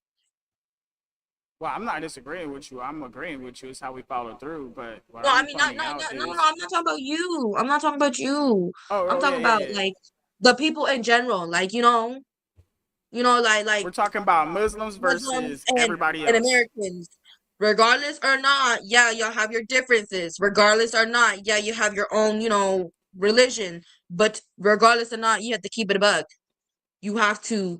Well, I'm not disagreeing with you. I'm agreeing with you. It's how we follow through. But No, I mean, no, I'm not talking about you. I'm not talking about you. I'm talking about, like, the people in general, like like We're talking about Muslims Muslims versus everybody and else. Americans. Regardless or not, yeah, y'all have your differences. Regardless or not, yeah, you have your own, religion. But regardless or not, you have to keep it a buck. You have to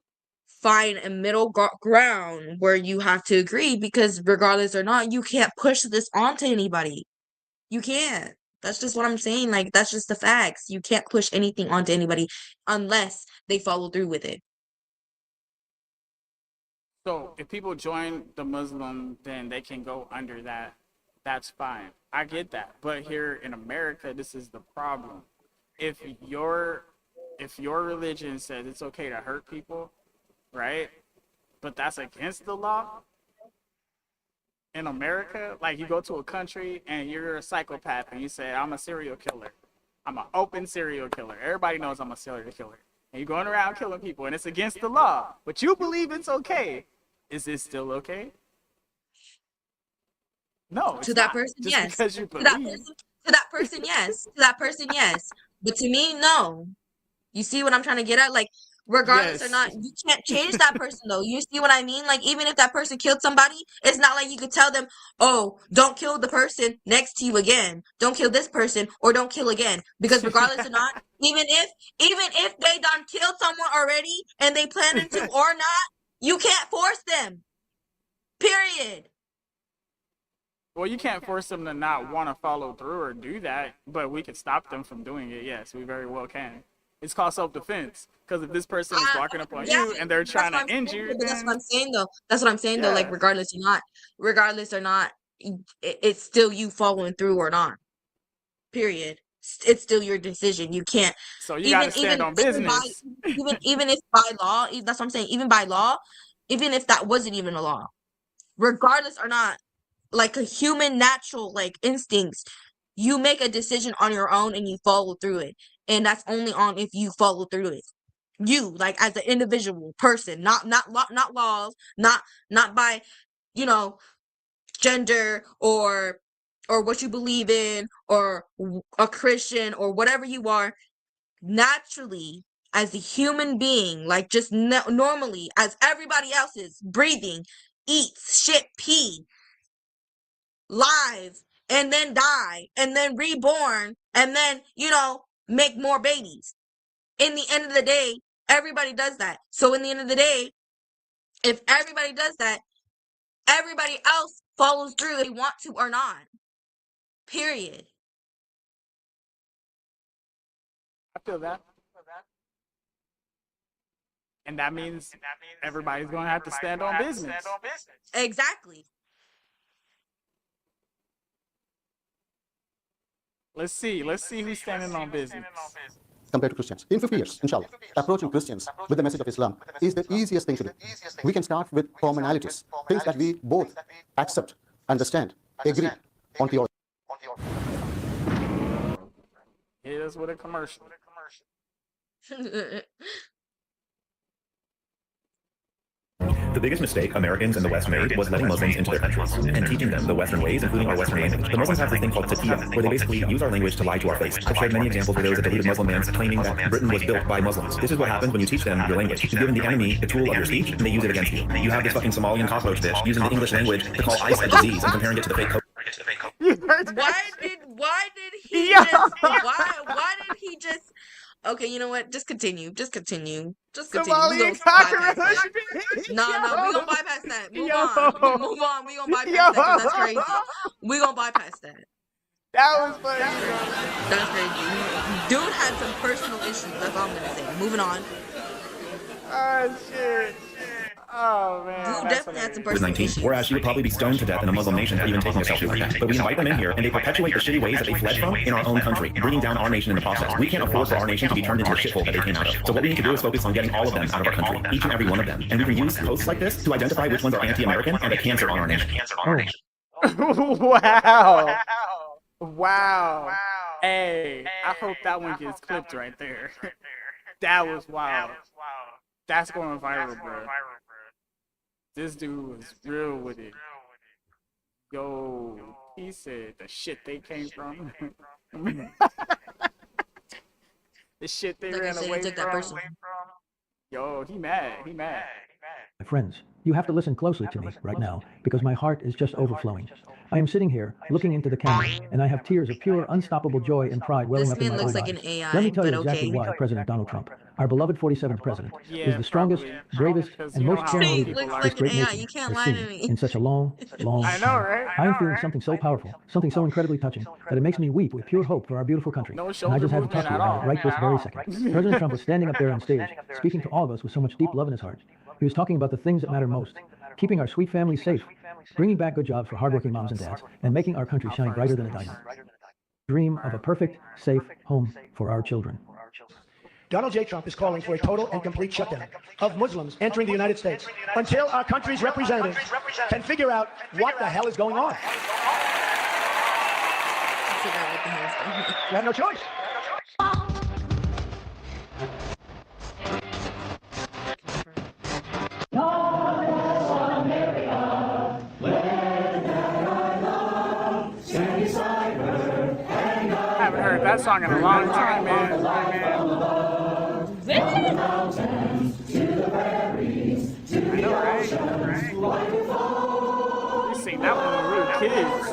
find a middle ground where you have to agree, because regardless or not, you can't push this onto anybody. You can't. That's just what I'm saying. Like, that's just the facts. You can't push anything onto anybody unless they follow through with it. So if people join the Muslim, then they can go under that. That's fine. I get that. But here in America, this is the problem. If your religion says it's okay to hurt people, right? But that's against the law in America. Like, you go to a country and you're a psychopath and you say, I'm a serial killer. I'm an open serial killer. Everybody knows I'm a serial killer. And you're going around killing people and it's against the law, but you believe it's okay. Is it still okay? No, it's To that not. person, Just yes. because you To that believe. person, to that person, yes. To that person, yes. But to me, no. You see what I'm trying to get at? Like, regardless or Yes. not, you can't change that person though. You see what I mean? Like, even if that person killed somebody, it's not like you could tell them, oh, don't kill the person next to you again. Don't kill this person, or don't kill again. Because regardless or not, even if they done killed someone already and they planning to or not, you can't force them. Period. Well, you can't force them to not want to follow through or do that, but we can stop them from doing it. Yes, we very well can. It's called self-defense. Because if this person is walking up on Yeah, you and they're that's trying what to I'm end saying, you, but that's what then I'm saying though. That's what I'm saying though. Like, yeah. regardless or not, it's still you following through or not. Period. It's still your decision. You can't So you got to stand on business. even if by law, that's what I'm saying. Even by law, even if that wasn't even a law, regardless or not, like a human natural like instincts, you make a decision on your own and you follow through it, and that's only on if you follow through it. You, like, as an individual person, not laws, not by, you know, gender or what you believe in, or a Christian or whatever you are. Naturally, as a human being, like, just normally as everybody else is, breathing, eats, shit, pee, live, and then die, and then reborn, and then, make more babies. In the end of the day, everybody does that. So in the end of the day, if everybody does that, everybody else follows through, they want to or not. Period. I feel that. And that means everybody's going to have to stand on business. Exactly. Let's see who's standing on business. Compared to Christians. In 50 years, inshallah, approaching Christians with the message of Islam is the easiest thing to do. We can start with commonalities, things that we both accept, understand, agree on theology. Hit us with a commercial. The biggest mistake Americans in the West made was letting Muslims into their countries and teaching them the Western ways, including our Western language. The Muslims have this thing called taqiyya, where they basically use our language to lie to our face. I've shared many examples where there was a deluded Muslim man claiming that Britain was built by Muslims. This is what happens when you teach them your language. You've given the enemy the tool of your speech, and they use it against you. You have this fucking Somalian cockroach bitch using the English language to call ice a disease and comparing it to the fake COVID. Why did he just okay, you know what? Just continue. Somalian cockroach. No, we gonna bypass that. Move on. We gonna bypass that, 'cause that's crazy. We gonna bypass that. That was funny. That's crazy. Dude had some personal issues. That's all I'm gonna say. Moving on. Oh shit. Oh man. Dude definitely had some personal COVID-19, issues. whereas she would probably be stoned to death in a Muslim nation for even taking a selfie like that. But we invite them in here, and they perpetuate the shitty ways that they fled from in our own country, bringing down our nation in the process. We can't afford for our nation to be turned into a shithole that they came out of. So what we need to do is focus on getting all of them out of our country, each and every one of them. And we can use posts like this to identify which ones are anti-American and a cancer on our nation. Wow. Wow. Hey, I hope that one gets clipped right there. That was wild. That's going viral, bro. This dude was real with it. Yo, he said the shit they came from. the shit they Like you ran said, he away took that from. personally. Yo, he mad. He mad. My friends, you have to listen closely to me right now because my heart is just overflowing. I am sitting here looking into the camera and I have tears of pure, unstoppable joy and pride welling This up in man my looks old like an eyes. AI, Let me tell but you exactly okay. why President Donald Trump, our beloved 47th president, Yeah, is the strongest, probably. bravest, 'Cause and you know most how caring old leader people Looks are. this like an great AI. nation You can't has lie to seen me. in such a long, long I know, time. right? I am feeling something so powerful, something so incredibly touching, that it makes me weep with pure hope for our beautiful country. No And I shoulder just had to movement talk to you at about it all. right this very second. President Trump was standing up there on stage, speaking to all of us with so much deep love in his heart. He was talking about the things that matter most, keeping our sweet families safe, bringing back good jobs for hardworking moms and dads, and making our country shine brighter than a diamond. Dream of a perfect, safe home for our children. Donald J. Trump is calling for a total and complete shutdown of Muslims entering the United States until our country's representatives can figure out what the hell is going on. Figure out what the hell's going on. You have no choice. I haven't heard that song in a long time, man. I know, right? We sing that one when we were kids.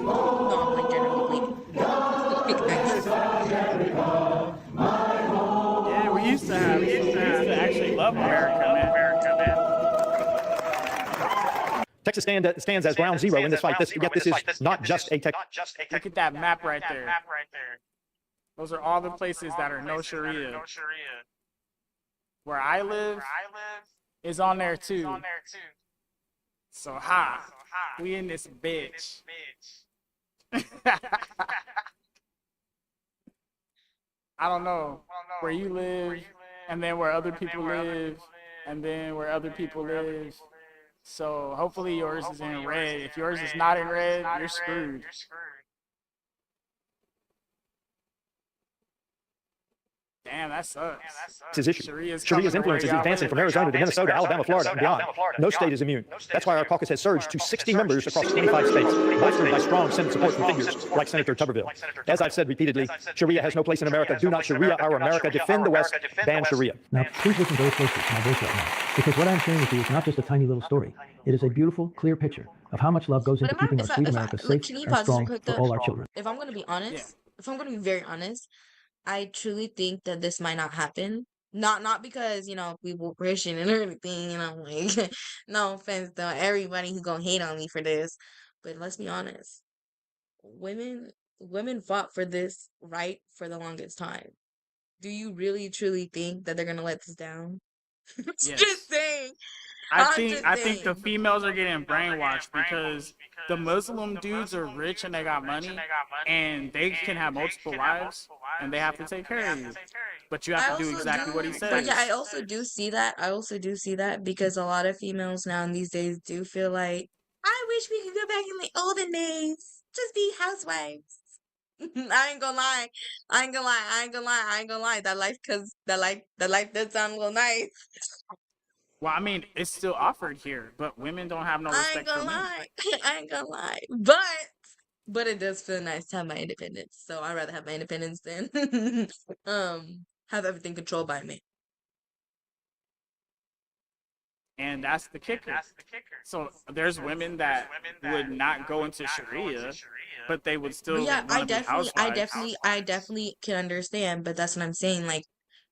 No, I'm like generally Yeah, we used to actually love America, man. Texas stands as ground zero in this fight. Yet this is not just a Texas. Look at that map right there. Those are all the places that are no Sharia. Where I live is on there too. So we in this bitch. I don't know where you live, and then where other people live, and then where other people live. So hopefully yours is in red. If yours is not in red, you're screwed. Damn, that sucks. Sharia's influence is advancing from Arizona to Minnesota, Alabama, Florida, and beyond. No state is immune. That's why our caucus has surged to 60 members across 25 states, bolstered by strong Senate support from figures like Senator Tuberville. As I've said repeatedly, Sharia has no place in America. Do not Sharia our America. Defend the West. Ban Sharia. Now, please listen very closely to my voice right now, because what I'm sharing with you is not just a tiny little story. It is a beautiful, clear picture of how much love goes into keeping our sweet America safe can you and pause this real strong quick for though? all our children. If I'm gonna be honest, if I'm gonna be very honest, I truly think that this might not happen. Not because, we were Christian and everything, like, no offense to everybody who's gonna hate on me for this. But let's be honest. Women fought for this right for the longest time. Do you really truly think that they're gonna let this down? Yes. Just saying. I think the females are getting brainwashed because the Muslim dudes are rich and they got money and they can have multiple wives and they have to take care of you. But you have to do exactly what he says. But yeah, I also do see that because a lot of females now these days do feel like, I wish we could go back in the olden days. Just be housewives. I ain't gonna lie. That life does sound a little nice. Well, I mean, it's still offered here, but women don't have no respect for me. I ain't gonna lie. But it does feel nice to have my independence. So I'd rather have my independence than have everything controlled by me. And that's the kicker. So there's women that would not go into Sharia, but they would still Yeah, want to be housewives. I definitely can understand, but that's what I'm saying. Like,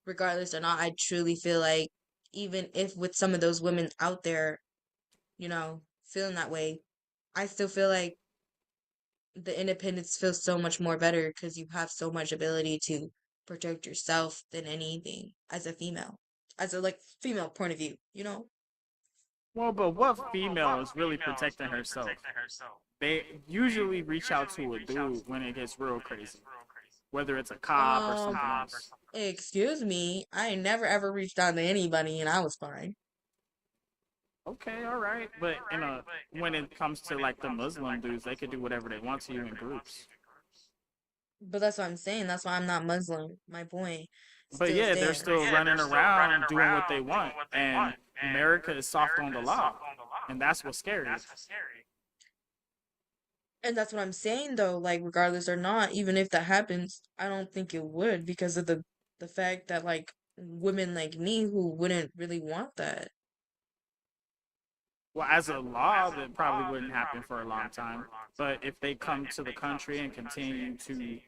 regardless or not, I truly feel like even if with some of those women out there, feeling that way, I still feel like the independence feels so much more better because you have so much ability to protect yourself than anything as a female, as a female point of view, Well, but what female is really protecting herself? They usually reach out to a dude when it gets real crazy, whether it's a cop or something else. Excuse me, I never ever reached out to anybody and I was fine. Okay, all right, but when it comes to the Muslim dudes, they could do whatever they want to you in groups. But that's what I'm saying. That's why I'm not Muslim. My point. But yeah, they're still running around doing what they want, and America is soft on the law, and that's what's scary. And that's what I'm saying though, like regardless or not, even if that happens, I don't think it would because of the fact that like women like me who wouldn't really want that. Well, as a law, that probably wouldn't happen for a long time. But if they come to the country and continue to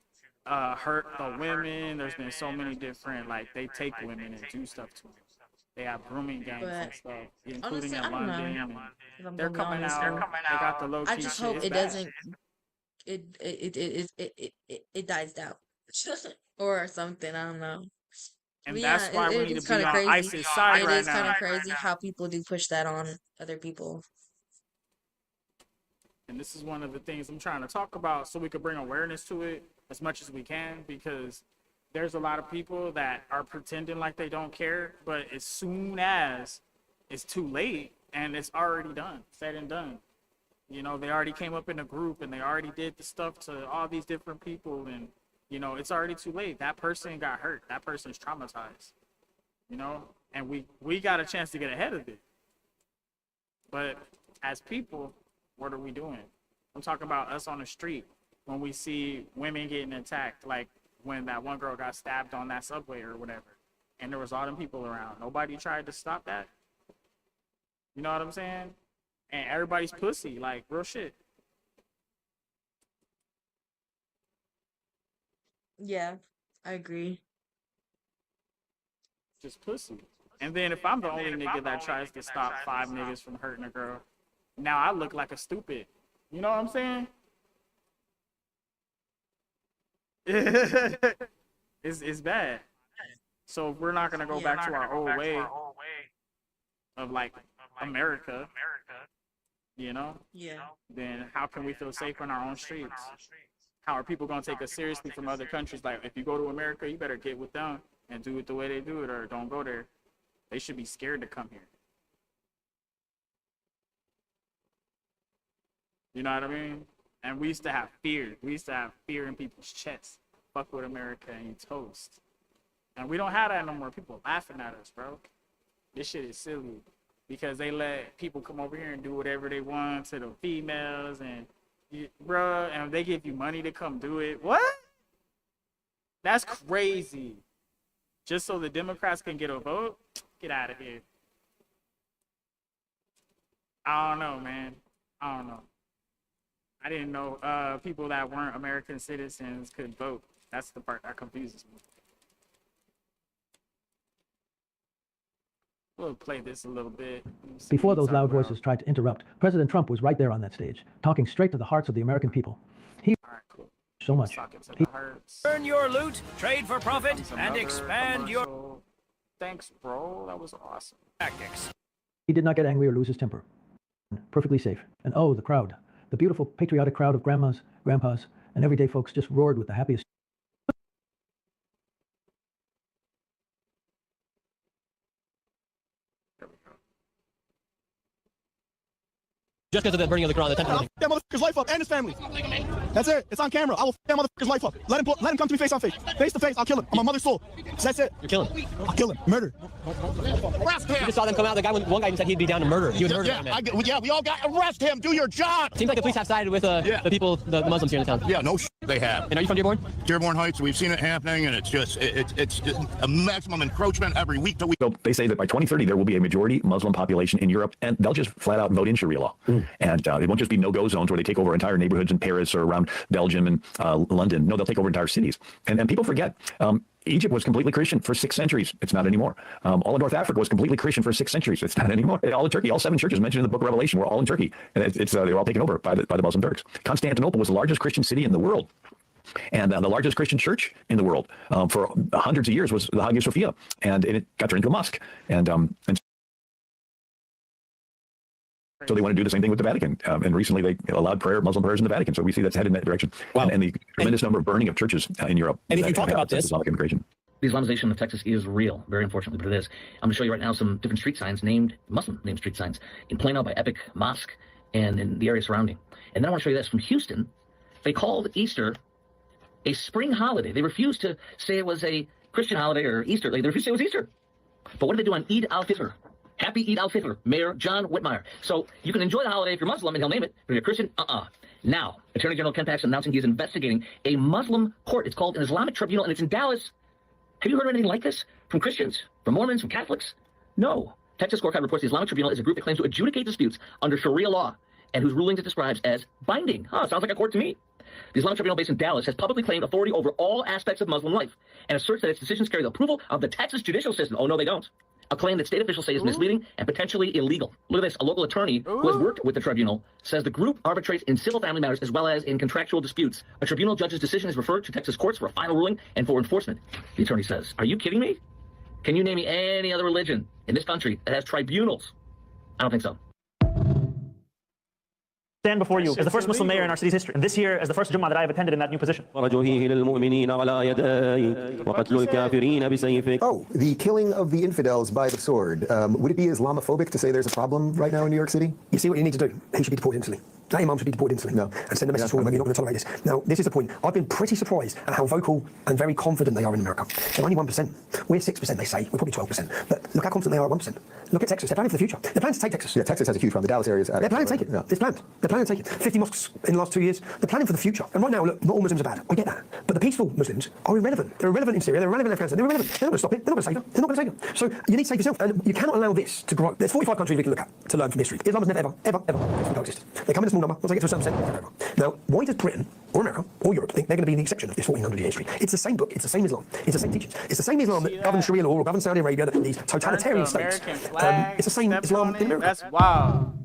hurt the women, there's been so many different, like, they take women and do stuff to them. They have grooming gangs and But stuff, including honestly, I in don't know. London. And 'Cause I'm they're gonna be coming honest, out. They got the low I key just shit. hope It's it bad. doesn't it dies down or something. I don't know. And But that's yeah, why we it need is to kind be of on crazy. ISIS side It right is kind now. of crazy how people do push that on other people. And this is one of the things I'm trying to talk about so we could bring awareness to it as much as we can, because there's a lot of people that are pretending like they don't care, but as soon as it's too late and it's already done, said and done. You know, they already came up in a group and they already did the stuff to all these different people, and you know, it's already too late. That person got hurt. That person's traumatized. You know, and we got a chance to get ahead of it. But as people, what are we doing? I'm talking about us on the street when we see women getting attacked, like when that one girl got stabbed on that subway or whatever, and there was all them people around. Nobody tried to stop that. You know what I'm saying? And everybody's pussy, like real shit. Yeah, I agree. Just pussy. And then if I'm the only nigga that tries to stop 5 niggas from hurting a girl, now I look like a stupid. You know what I'm saying? It's bad. So if we're not gonna go back to our old way of like America, you know, Yeah. then how can we feel safe in our own streets? How are people gonna take us seriously from other countries? Like, if you go to America, you better get with them and do it the way they do it, or don't go there. They should be scared to come here. You know what I mean? And we used to have fear. We used to have fear in people's chests. Fuck with America and you toast. And we don't have that no more. People laughing at us, bro. This shit is silly. Because they let people come over here and do whatever they want to the females, and bro, and they give you money to come do it. What? That's crazy. Just so the Democrats can get a vote? Get out of here. I don't know, man. I don't know. I didn't know people that weren't American citizens could vote. That's the part that confuses me. We'll play this a little bit. Before those loud voices tried to interrupt, President Trump was right there on that stage, talking straight to the hearts of the American people. He Cool. so much. Earn your loot, trade for profit, and expand your Thanks, bro. That was awesome. tactics. He did not get angry or lose his temper. Perfectly safe. And oh, the crowd. The beautiful, patriotic crowd of grandmas, grandpas, and everyday folks just roared with the happiest. Just because of the burning of the Quran, the temple. I'll f that motherfucker's life up and his family. That's it. It's on camera. I will f that motherfucker's life up. Let him come to me face on face. Face to face. I'll kill him. On my mother's soul. That's it. You're killing him. I'll kill him. Murder. Arrest him. You just saw them come out. The guy, one guy even said he'd be down to murder. He would murder him. Yeah, we all got arrest him. Do your job. Seems like the police have sided with the people, the Muslims here in the town. Yeah, no they have. And are you from Dearborn? Dearborn Heights. We've seen it happening, and it's just it's a maximum encroachment every week to week. So they say that by 2030 there will be a majority Muslim population in Europe, and they'll just flat out vote in Sharia law. And it won't just be no-go zones where they take over entire neighborhoods in Paris or around Belgium and London. No, they'll take over entire cities. And people forget. Egypt was completely Christian for 6 centuries. It's not anymore. All of North Africa was completely Christian for 6 centuries. It's not anymore. All of Turkey, all 7 churches mentioned in the book of Revelation were all in Turkey. And they were all taken over by the Muslim Turks. Constantinople was the largest Christian city in the world. And the largest Christian church in the world for hundreds of years was the Hagia Sophia. And it got turned into a mosque. And so they want to do the same thing with the Vatican. And recently they allowed Muslim prayers in the Vatican. So we see that's headed in that direction. Wow. And the tremendous number of burning of churches in Europe. And if you talk about this, Islamic immigration. The Islamization of Texas is real, very unfortunately, but it is. I'm going to show you right now some different street signs Muslim named street signs in Plano by Epic Mosque and in the area surrounding. And then I want to show you this from Houston. They called Easter a spring holiday. They refused to say it was a Christian holiday or Easter. They refused to say it was Easter. But what did they do on Eid al-Fitr? Happy Eid al-Fitr, Mayor John Whitmire. So you can enjoy the holiday if you're Muslim and he'll name it, but if you're Christian, Now, Attorney General Ken Paxton announcing he is investigating a Muslim court. It's called an Islamic Tribunal, and it's in Dallas. Have you heard of anything like this from Christians, from Mormons, from Catholics? No. Texas Scorecard reports the Islamic Tribunal is a group that claims to adjudicate disputes under Sharia law and whose rulings it describes as binding. Sounds like a court to me. The Islamic Tribunal based in Dallas has publicly claimed authority over all aspects of Muslim life and asserts that its decisions carry the approval of the Texas judicial system. Oh, no, they don't. A claim that state officials say is misleading and potentially illegal. Look at this. A local attorney who has worked with the tribunal says the group arbitrates in civil family matters as well as in contractual disputes. A tribunal judge's decision is referred to Texas courts for a final ruling and for enforcement. The attorney says, are you kidding me? Can you name me any other religion in this country that has tribunals? I don't think so. Stand before you as the first Muslim mayor in our city's history, and this year as the first Jummah that I have attended in that new position. Oh, the killing of the infidels by the sword. Would it be Islamophobic to say there's a problem right now in New York City? You see what you need to do? He should be deported instantly. That imam should be deported instantly. No. And send a message to them, you're not going to tolerate this. Now, this is the point. I've been pretty surprised at how vocal and very confident they are in America. They're only 1%. We're 6%, they say. We're probably 12%. But look how confident they are at 1%. Look at Texas. They're planning for the future. They're planning to take Texas. Yeah, Texas has a huge problem. The Dallas area is... They're planning to take it. Yeah. It's planned. They're planning to take it. 50 mosques in the last 2 years. They're planning for the future. And right now, look, not all Muslims are bad. I get that. But the peaceful Muslims are irrelevant. They're irrelevant in Syria. They're irrelevant in Afghanistan. They're irrelevant. They're not going to stop it. They're not going to save them. They're not going to save them. So you need to save yourself. And you cannot allow this to grow. There's 45 countries we can look at to learn from history. Islam has never, ever coexisted. They come in a small number. Once they get to a certain percent, now, why does Britain or America or Europe think they're going to be the exception of this 1400-year history? It's the same book. It's the same Islam. It's the same teachings. It's the same Islam that governs Sharia law or governs Saudi Arabia, that these totalitarian states. It's the same Islam in America. That's wild.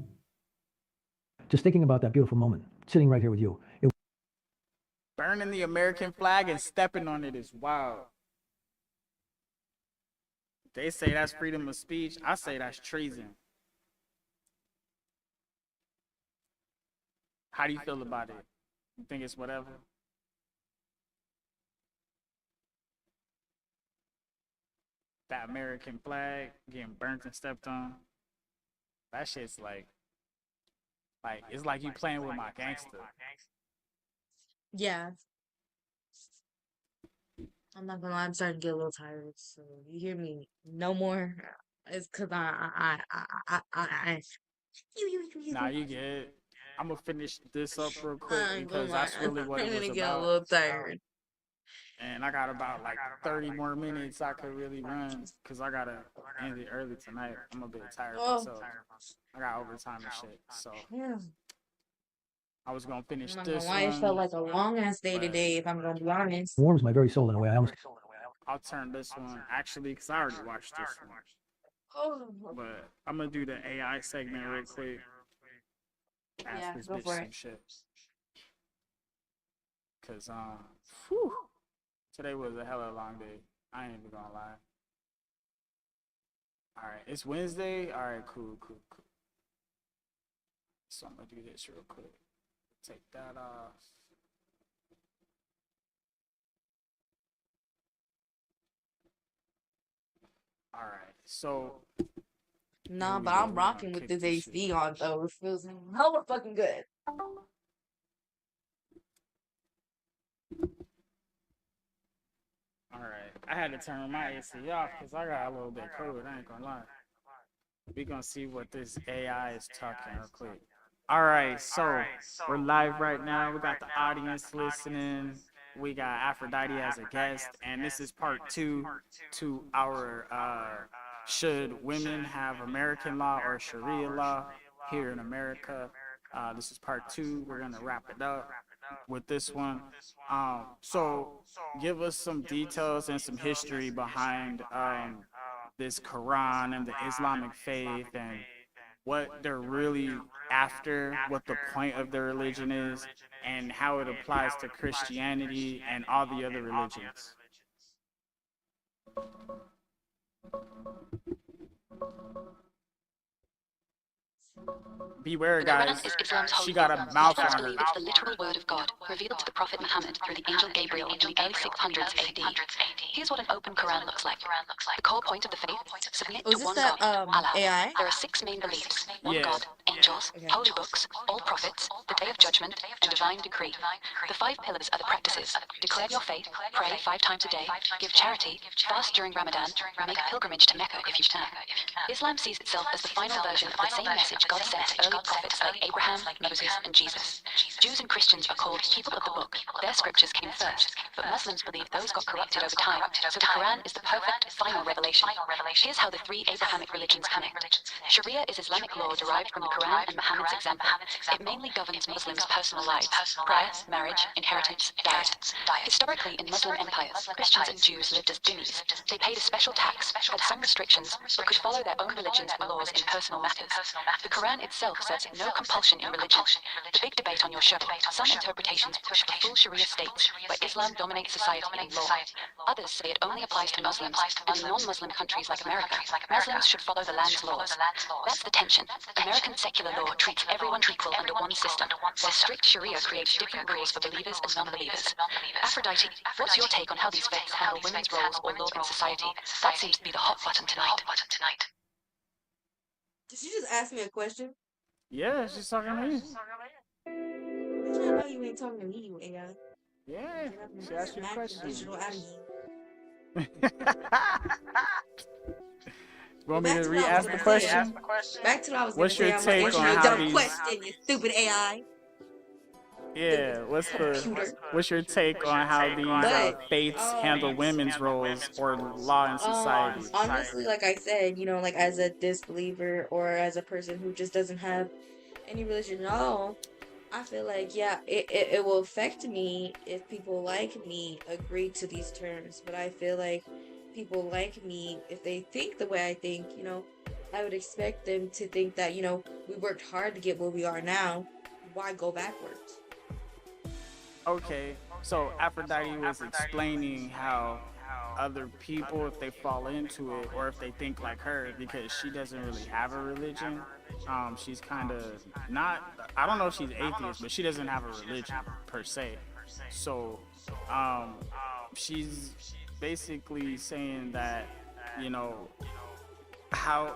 Just thinking about that beautiful moment, sitting right here with you. Burning the American flag and stepping on it is wild. They say that's freedom of speech. I say that's treason. How do you feel about it? You think it's whatever? That American flag getting burnt and stepped on. That shit's like it's like you playing with my gangster. Yeah. I'm not gonna lie, I'm starting to get a little tired. So you hear me no more. It's cause I Nah, you get it. I'm gonna finish this up real quick because that's really what it was I'm about. get a little tired. And I got about like 30 more minutes I could really run because I gotta end it early tonight. I'm a bit tired myself. I got overtime and shit. So Yeah. I was gonna finish I'm not this gonna lie, it one. felt like a long ass day today, if I'm gonna be honest. Warms my very soul in a way. I'll turn this one actually because I already watched this one. Oh. But I'm gonna do the AI segment real quick. Ask Yeah, this go bitch for some it. shit. Cause today was a hella long day. I ain't even gonna lie. Alright, it's Wednesday. Alright, cool. So I'm gonna do this real quick. Take that off. Alright, so Nah, but I'm rocking with this AC on though. It feels hella fucking good. alright. I had to turn my AC off because I got a little bit cold, I ain't gonna lie. We gonna see what this AI is talking real quick. Alright, so we're live right now. We got the audience listening. We got Aphrodite as a guest, and this is part 2 to our should women have American law or Sharia law here in America. This is part 2. We're gonna wrap it up with this one. So give us some details and some history behind this Quran and the Islamic faith and what they're really after, what the point of their religion is, and how it applies to Christianity and all the other religions. Beware, guys. She got a mouth on her. It's the literal word of God, revealed to the Prophet Muhammad through the angel Gabriel in the early 600s AD. Here's what an open Quran looks like. The core point of the faith, submit to one God, Allah. AI? There are 6 main beliefs. One Yes. God, angels, holy books, all prophets, the day of judgment, and divine decree. The 5 pillars are the practices. Declare your faith, pray 5 times a day, give charity, fast during Ramadan, make a pilgrimage to Mecca if you can. Islam sees itself as the final version of the same message God sent to early prophets like Abraham, Moses, and Jesus. Jews and Christians are called people of the book. Their scriptures came first, but Muslims believe those got corrupted over time. So the Quran is the perfect, final revelation. Here's how the three Abrahamic religions connect. Sharia is Islamic law derived from the Quran and Muhammad's example. It mainly governs Muslims' personal lives: prayer, marriage, inheritance, diet. Historically, in Muslim empires, Christians and Jews lived as dhimmis. They paid a special tax, had some restrictions, but could follow their own religions and laws in personal matters. The Quran itself says no compulsion in religion. The big debate on your show: some interpretations push for full Sharia states, where Islam dominates society and law. Others say it only applies to Muslims, and in non-Muslim countries like America, Muslims should follow the land's laws. That's the tension. American secular law treats everyone equal under one system, while strict Sharia creates different rules for believers and non-believers. Aphrodite, what's your take on how these faiths handle women's roles or law in society? That seems to be the hot button tonight. Did you just ask me a question? Yeah, she's talking to me. Bitch, I know you ain't talking to me, you AI. Yeah, she asked you a question. Digital out of you. You want me to re-ask the question? Back to what I was What's your gonna say. take I'm on answering your how dumb these? question, you stupid AI. Yeah, what's your take on how these faiths handle women's roles or law in society? Honestly, like I said, you know, like as a disbeliever or as a person who just doesn't have any religion at all, I feel like, yeah, it will affect me if people like me agree to these terms. But I feel like people like me, if they think the way I think, you know, I would expect them to think that, you know, we worked hard to get where we are now. Why go backwards? Okay, so Aphrodite was explaining how other people, if they fall into it or if they think like her, because she doesn't really have a religion, she's kind of not, I don't know if she's atheist, but she doesn't have a religion per se. So she's basically saying that, you know, how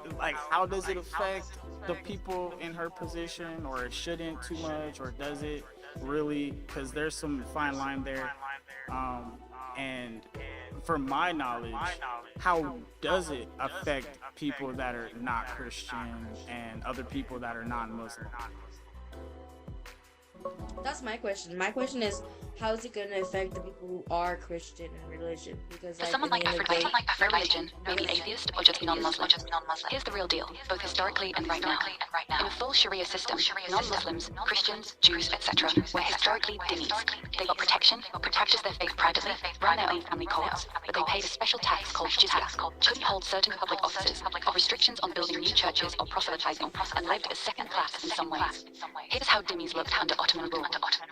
does it affect the people in her position, or it shouldn't too much, or does it really? Because there's some fine line there. And from my knowledge, how does it affect people that are not Christian and other people that are non-Muslim? That's my question. My question is, how is it going to affect the people who are Christian in religion? Because For someone like Aphrodite, no religion, maybe atheist or just non-Muslim. Here's the real deal, both historically and right now. In a full Sharia system, non-Muslims, Christians, Jews, etc., were historically dhimmis. They got protection, practice their faith privately, run their own family courts, but they paid a special tax called jizya, couldn't hold certain public offices, got restrictions on building new churches or proselytizing, and lived as second class in some ways. Here's how dhimmis looked under Ottoman rule.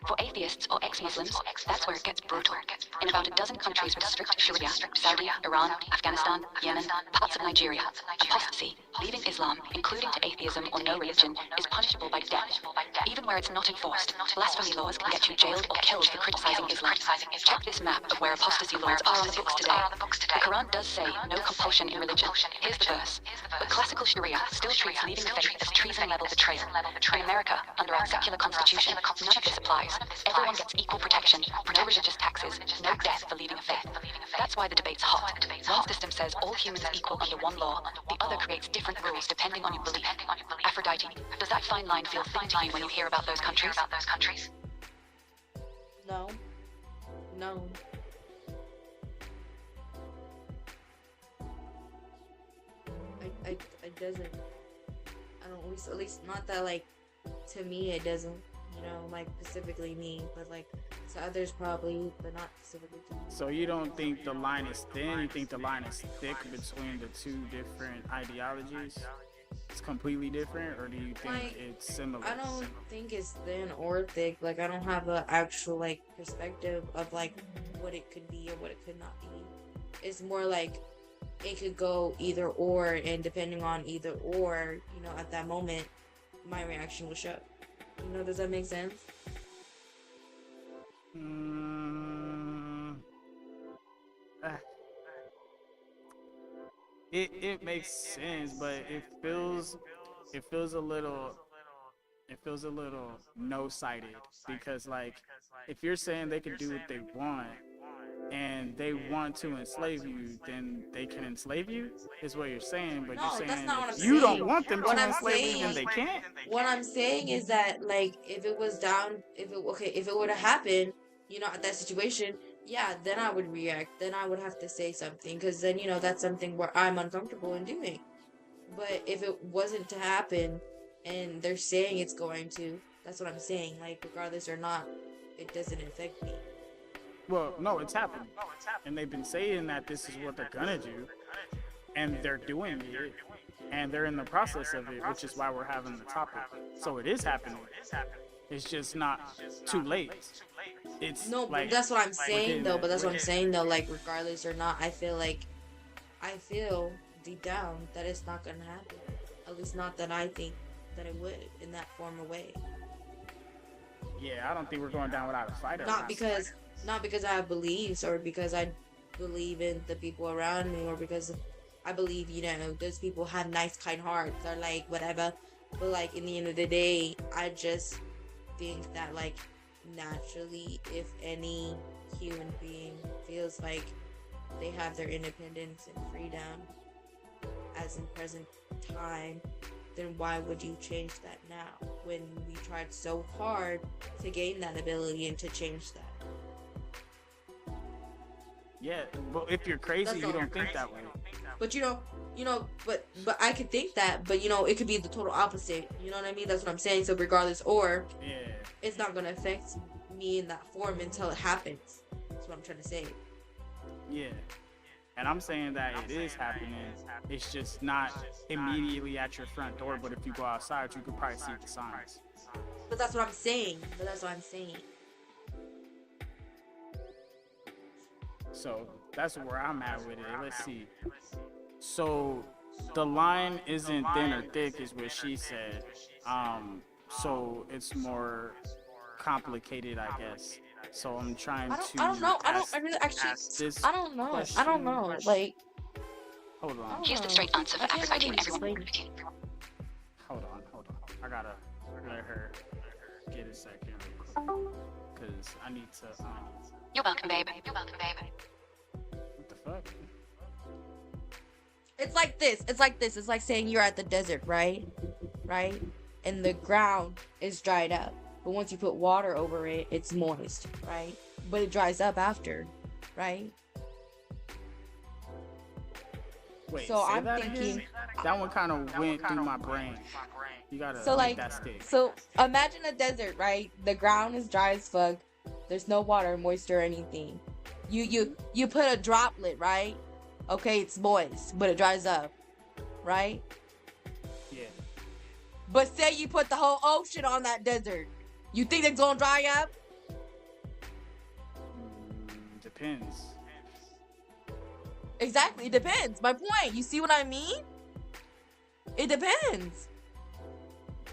For atheists or ex-Muslims, that's where it gets brutal. In about a dozen countries with strict Sharia, Saudi, Iran, Afghanistan, Yemen, parts of Nigeria, apostasy, leaving Islam, including to atheism or no religion, is punishable by death. Even where it's not enforced, blasphemy laws can get you jailed or killed for criticizing Islam. Check this map of where apostasy laws are on the books today. The Quran does say no compulsion in religion. Here's the verse. But classical Sharia still treats leaving the faith as treason-level betrayal. In America, under our secular constitution, none of this applies. Everyone gets equal protection, no religious taxes, no death for leaving a faith. That's why the debate's hot. One system says all humans are equal under one law, the other creates different rules depending on your belief. Aphrodite, does that fine line feel thin to you when you hear about those countries? No. It doesn't. I don't, at least not that, like, to me it doesn't, you know, like specifically me, but like to others probably, but not specifically to me. So you don't think the line is thin? You think the line is thick between the two different ideologies? It's completely different, or do you think Like, it's similar? I don't think it's thin or thick. Like, I don't have an actual, like, perspective of, like, what it could be or what it could not be. It's more like it could go either or, and depending on either or, you know, at that moment, my reaction will show. You know, does that make sense? It makes sense, but it feels a little no-sided, because like if you're saying they can do what they want, and they want to enslave you, then they can enslave you, is what you're saying. But No, you're saying that's not what I'm if you saying. don't want them What to I'm enslave you, then saying, they can't. what I'm saying is that, like, if it was down, if it were to happen, at that situation, yeah, then I would react. Then I would have to say something, because then, that's something where I'm uncomfortable in doing. But if it wasn't to happen, and they're saying it's going to, that's what I'm saying. Like, regardless or not, it doesn't affect me. Well, no, it's happening. And they've been saying that this is what they're gonna do, and they're doing it, and they're in the process of it, which is why we're having the topic. So it is happening. It's just not too late. It's no, but like, that's what I'm saying though. But that's what I'm within- saying though. Like, regardless or not, I feel deep down that it's not gonna happen. At least not that I think that it would in that form of way. Yeah, I don't think we're going down without a fight. Not because I have beliefs, or because I believe in the people around me, or because I believe, those people have nice, kind hearts, or like whatever. But like, in the end of the day, I just think that, like, naturally, if any human being feels like they have their independence and freedom as in present time, then why would you change that now, when we tried so hard to gain that ability and to change that? Yeah, but if you're crazy, you don't think that way. But but I could think that, but it could be the total opposite. You know what I mean? That's what I'm saying. So regardless, or it's not gonna affect me in that form until it happens. That's what I'm trying to say. Yeah. And I'm saying that it is happening. It's just not immediately at your front door, but if you go outside, you could probably see the signs. But that's what I'm saying. So that's where I'm at with it. Let's see. So the line isn't thin or thick, is what she said. So it's more complicated, I guess. So I'm trying to. I don't know. I don't know. Like, hold on. Here's the straight answer for everybody and everyone. Hold on. I gotta let her get a second, because I need to. You're welcome, babe. What the fuck? It's like this. It's like saying you're at the desert, right? And the ground is dried up. But once you put water over it, it's moist, right? But it dries up after, right? Wait, so say I'm that thinking again? That one kind of went through my brain. You gotta so make that stick. So imagine a desert, right? The ground is dry as fuck. There's no water, moisture, or anything. You put a droplet, right? Okay, it's moist, but it dries up, right? Yeah. But say you put the whole ocean on that desert. You think it's gonna dry up? Depends. Exactly, it depends. My point. You see what I mean? It depends.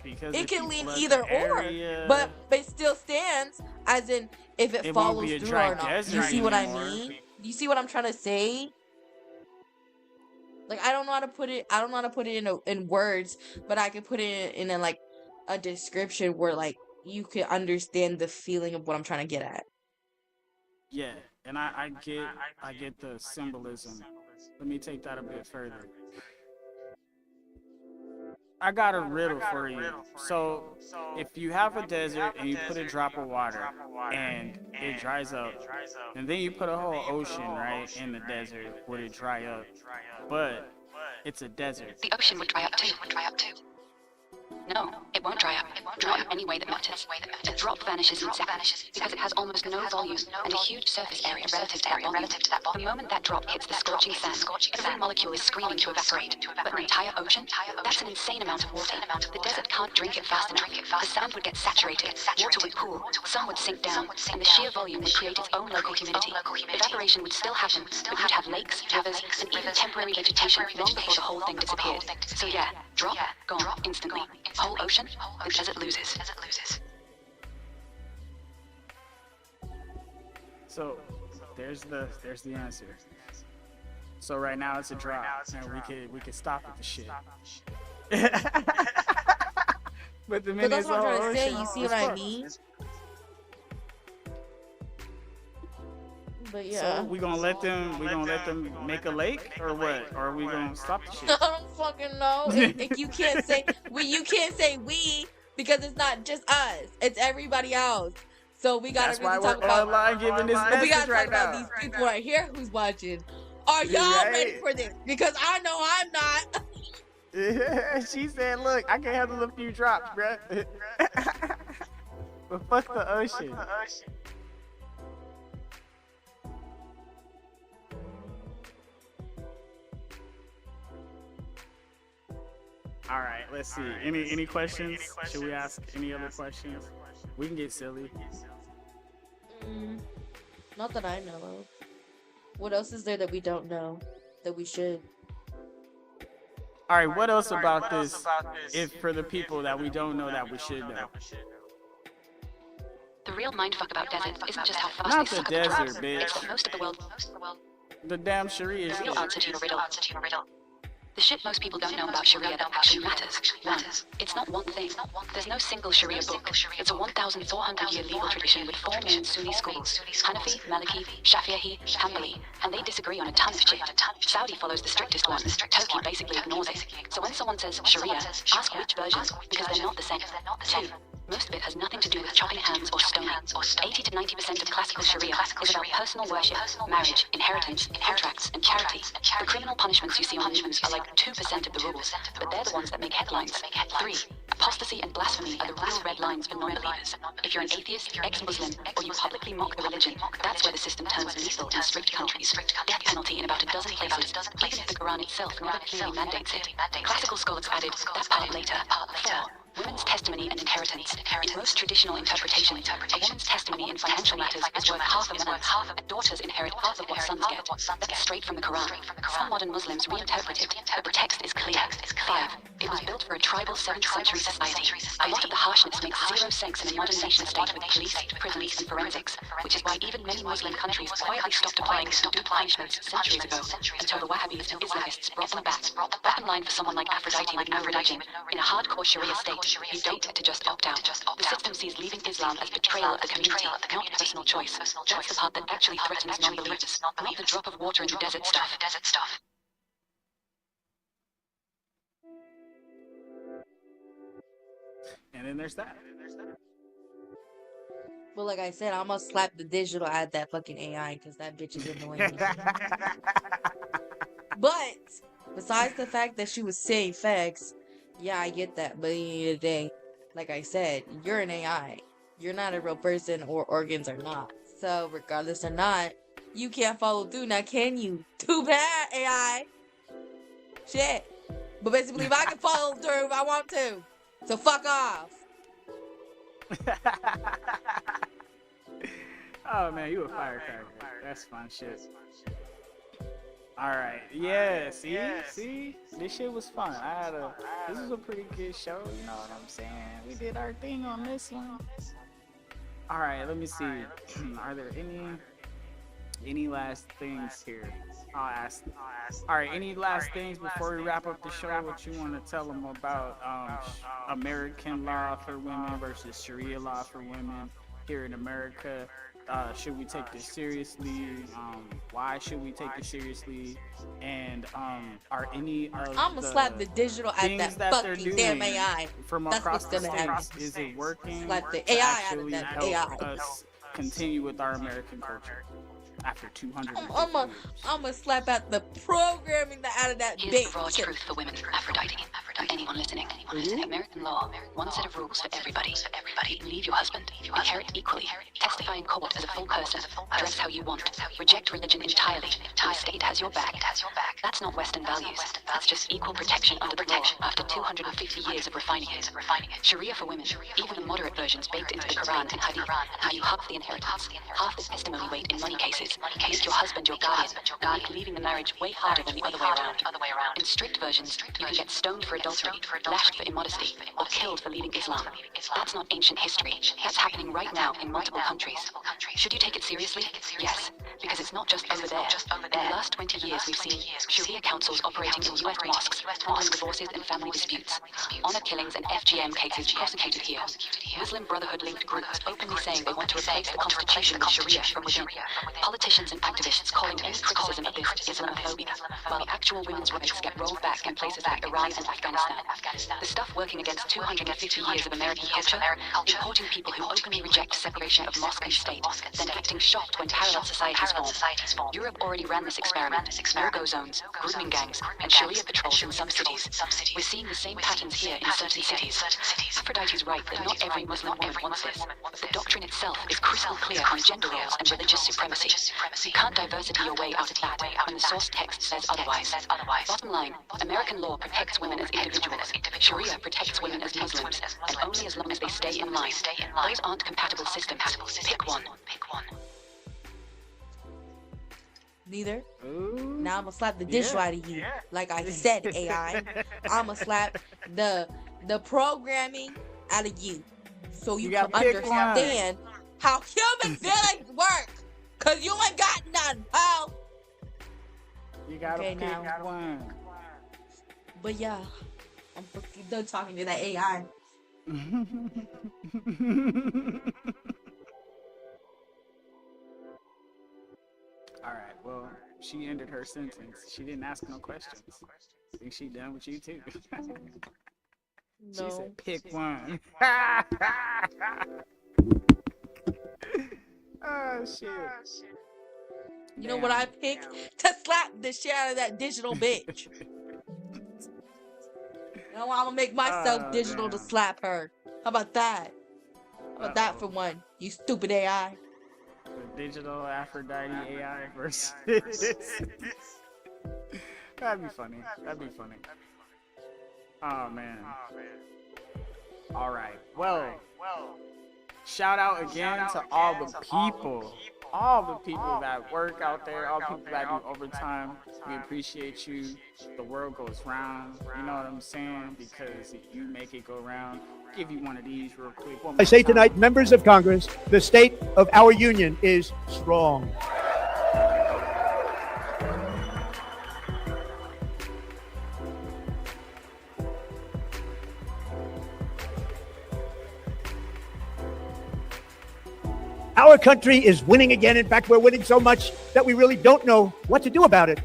Because it can lean either or, but it still stands as in if it follows through or not. You see what I mean? You see what I'm trying to say? Like, I don't know how to put it in words, but I can put it in a description where like you can understand the feeling of what I'm trying to get at. Yeah, and I get the symbolism. Let me take that a bit further. I got a riddle for you. So, if you have a desert and you put a drop of water and it dries up, and then you put a whole ocean, right, in the desert, would it dry up? But it's a desert. The ocean would dry up too. No, it won't dry up. Not in any way that matters. A drop vanishes in seconds because it has almost no volume and a huge surface area relative to that volume. The moment that drop hits the scorching sand, every molecule is screaming to evaporate. But an entire ocean? That's an insane amount of water. The desert can't drink it fast enough. The sand would get saturated, water would pool, some would sink down, and the sheer volume would create its own local humidity. Evaporation would still happen, but you'd have lakes, rivers, and even temporary vegetation long before the whole thing disappeared. So yeah, drop, gone, instantly. Whole ocean, the desert loses. So there's the answer. So right now it's a drop, and we could stop at the shit. But the minute that's what I'm trying to say. You see what I mean? But yeah. So we gonna let them make a lake or what? Or are we gonna stop the shit? I don't fucking know. You can't say we because it's not just us. It's everybody else. So we gotta really talk about we gotta talk about these people right here who's watching. Are y'all ready for this? Because I know I'm not. She said, "Look, I can handle a few drops, bruh." But fuck the ocean. All right, let's see. Any questions? Should we ask any other questions? We can get silly. Not that I know of. What else is there that we don't know that we should? All right, what else about this? If for the people that we don't know that we should know. The real mindfuck about deserts isn't just how fast Not they the suck desert, up the bitch. It's that most of the world. The damn Sharia The real shit. answer to your riddle. The shit most people don't know about Sharia that actually matters. One, it's not one thing. There's no single Sharia book. It's a 1,400-year legal tradition with 4 main Sunni schools: Hanafi, Maliki, Shafi'i, Hanbali, and they disagree on a ton of shit. Saudi follows the strictest one. Turkey basically ignores it. So when someone says Sharia, ask which version, because they're not the same. 2. Most of it has nothing to do with chopping hands or stoning. 80 to 90% of classical Sharia is about personal worship, marriage, inheritance, contracts, and charity. The criminal punishments you see on the news are like 2% of the rules, but they're the ones that make headlines. 3. Apostasy and blasphemy are the real red lines for non-believers. If you're an atheist, ex-Muslim, or you publicly mock the religion, that's where the system turns lethal in strict countries. Death penalty in about a dozen places, even if the Quran itself never clearly mandates it. Classical scholars added that part later. 4. Women's testimony and inheritance. In most traditional interpretation, a woman's testimony in financial matters is worth half a man's, and daughters inherit half of what sons get. That's straight from the Quran. Some modern Muslims reinterpret it, but the text is clear. 5. It was built for a tribal 7th century society. A lot of the harshness makes zero sense in a modern nation state with police, prisons, and forensics, which is why even many Muslim countries quietly stopped applying hudud punishments centuries ago, until the Wahhabis and Islamists brought them back. Bottom line for someone like Aphrodite with no religion, in a hardcore Sharia state, you don't get to just opt out. The system sees leaving Islam as betrayal of the community, not personal choice. That's the part that actually threatens non-believers, not the drop of water in the desert stuff. And then there's that. Well, like I said, I'm gonna slap the digital at that fucking AI because that bitch is annoying me. But besides the fact that she was saying facts, yeah, I get that. But at the end of the day, like I said, you're an AI. You're not a real person, or organs are not. So regardless or not, you can't follow through. Now, can you? Too bad, AI. Shit. But basically, if I can follow through if I want to, so fuck off. Oh man, you a firecracker. That's fun shit. Alright, yeah, see? This shit was fun. This was a pretty good show, you know what I'm saying? We did our thing on this one. Alright, let me see. Are there any last things here? I'll ask. Alright, any last things before we wrap up the show? What you want to tell them about American law for women versus Sharia law for women here in America? Should we take this seriously? Why should we take it seriously? And are any of I'ma slap the digital at that fucking damn AI. From That's across what's the gonna states, happen. is it working? Slap the to AI out of actually that help AI. us continue with our American culture after 200 I'ma slap out the programming out of that Here's bitch. the raw truth for women, Aphrodite. Anyone listening? American law, one set of rules for everybody. Leave your husband. Inherit equally. Testify in court as a full person. Dress how you want. Reject religion entirely. The state has your back. That's not Western values. That's just equal protection under the law after 250 years of refining it. Sharia for women, even the moderate versions baked into the Quran and Hadith, how you half the inheritance, half the testimony weight in money cases, make your husband your guardian, make leaving the marriage way harder than the other way around. In strict versions, you can get stoned for adultery, lashed for immodesty, or killed for leaving Islam. That's not ancient history. That's happening right now in multiple countries. Should you take it seriously? Yes. because it's not just over there. In the last 20 years, we've seen Sharia councils operating in US mosques, handling divorces and family disputes, honor killings and FGM cases prosecuted here, Muslim Brotherhood-linked groups openly saying they want to replace the constitution with Sharia from within, politicians and activists calling any criticism of this Islamophobia, while actual women's rights get rolled back in places like Iran and Afghanistan. The stuff working against 250 years of American culture, importing people who openly reject separation of mosque and state, then acting shocked when parallel societies form. Europe already ran this experiment, no-go zones, grooming gangs, and Sharia patrols in some cities. We're seeing the same patterns here in certain cities. Aphrodite's right that not every Muslim woman wants this, but the doctrine itself is crystal clear on gender roles and religious supremacy. You can't diversity your way out of that when the source text says otherwise. Bottom line, American law protects women as individuals. Sharia protects women as Muslims, and only as long as they stay in line. Those aren't compatible systems. Pick one. Neither. Now I'm gonna slap the dish out of you. Like I said, AI. I'm gonna slap the programming out of you. So you can understand how human feelings work. Cause you ain't got none, pal. You gotta pick one. But yeah, I'm fucking done talking to that AI. Alright, well, she ended her sentence. She didn't ask no questions. I think she done with you too. No. She said pick one. Oh shit. You know what I pick? To slap the shit out of that digital bitch. Now I'm gonna make myself digital to slap her. How about that? How about that for one? You stupid AI. The digital Aphrodite AI versus. That'd be funny. Oh man. All right. Well, shout out again to all the people that work out there, all the people that do overtime. We appreciate you. The world goes round. You know what I'm saying? Because you make it go round. Give you one of these real quick. I say tonight, members of Congress, the state of our union is strong. Our country is winning again. In fact, we're winning so much that we really don't know what to do about it.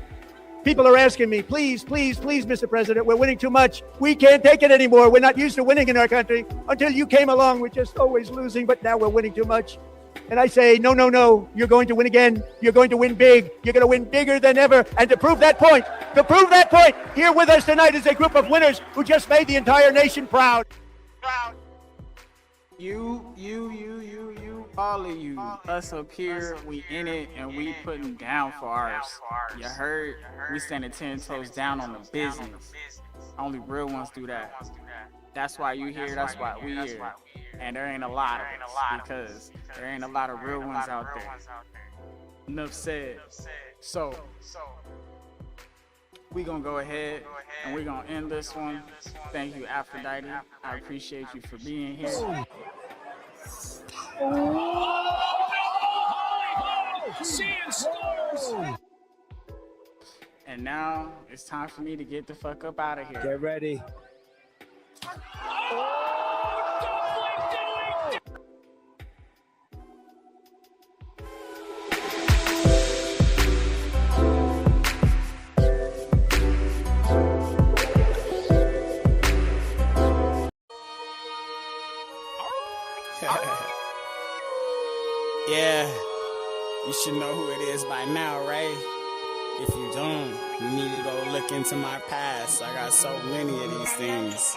People are asking me, please, please, please, Mr. President, we're winning too much. We can't take it anymore. We're not used to winning in our country. Until you came along, we're just always losing, but now we're winning too much. And I say, no, no, no, you're going to win again. You're going to win big. You're going to win bigger than ever. And to prove that point, here with us tonight is a group of winners who just made the entire nation proud. You, all of you, us up here, we in it and we putting down for ours. You heard? We standing 10 toes down on the business. Only real ones do that. That's why you here, that's why we here. And there ain't a lot of us because there ain't a lot of real ones out there. Enough said. So, we gonna go ahead and we gonna end this one. Thank you, Aphrodite. I appreciate you for being here. And now it's time for me to get the fuck up out of here. Get ready. Yeah, you should know who it is by now, right? If you don't, you need to go look into my past. I got so many of these things.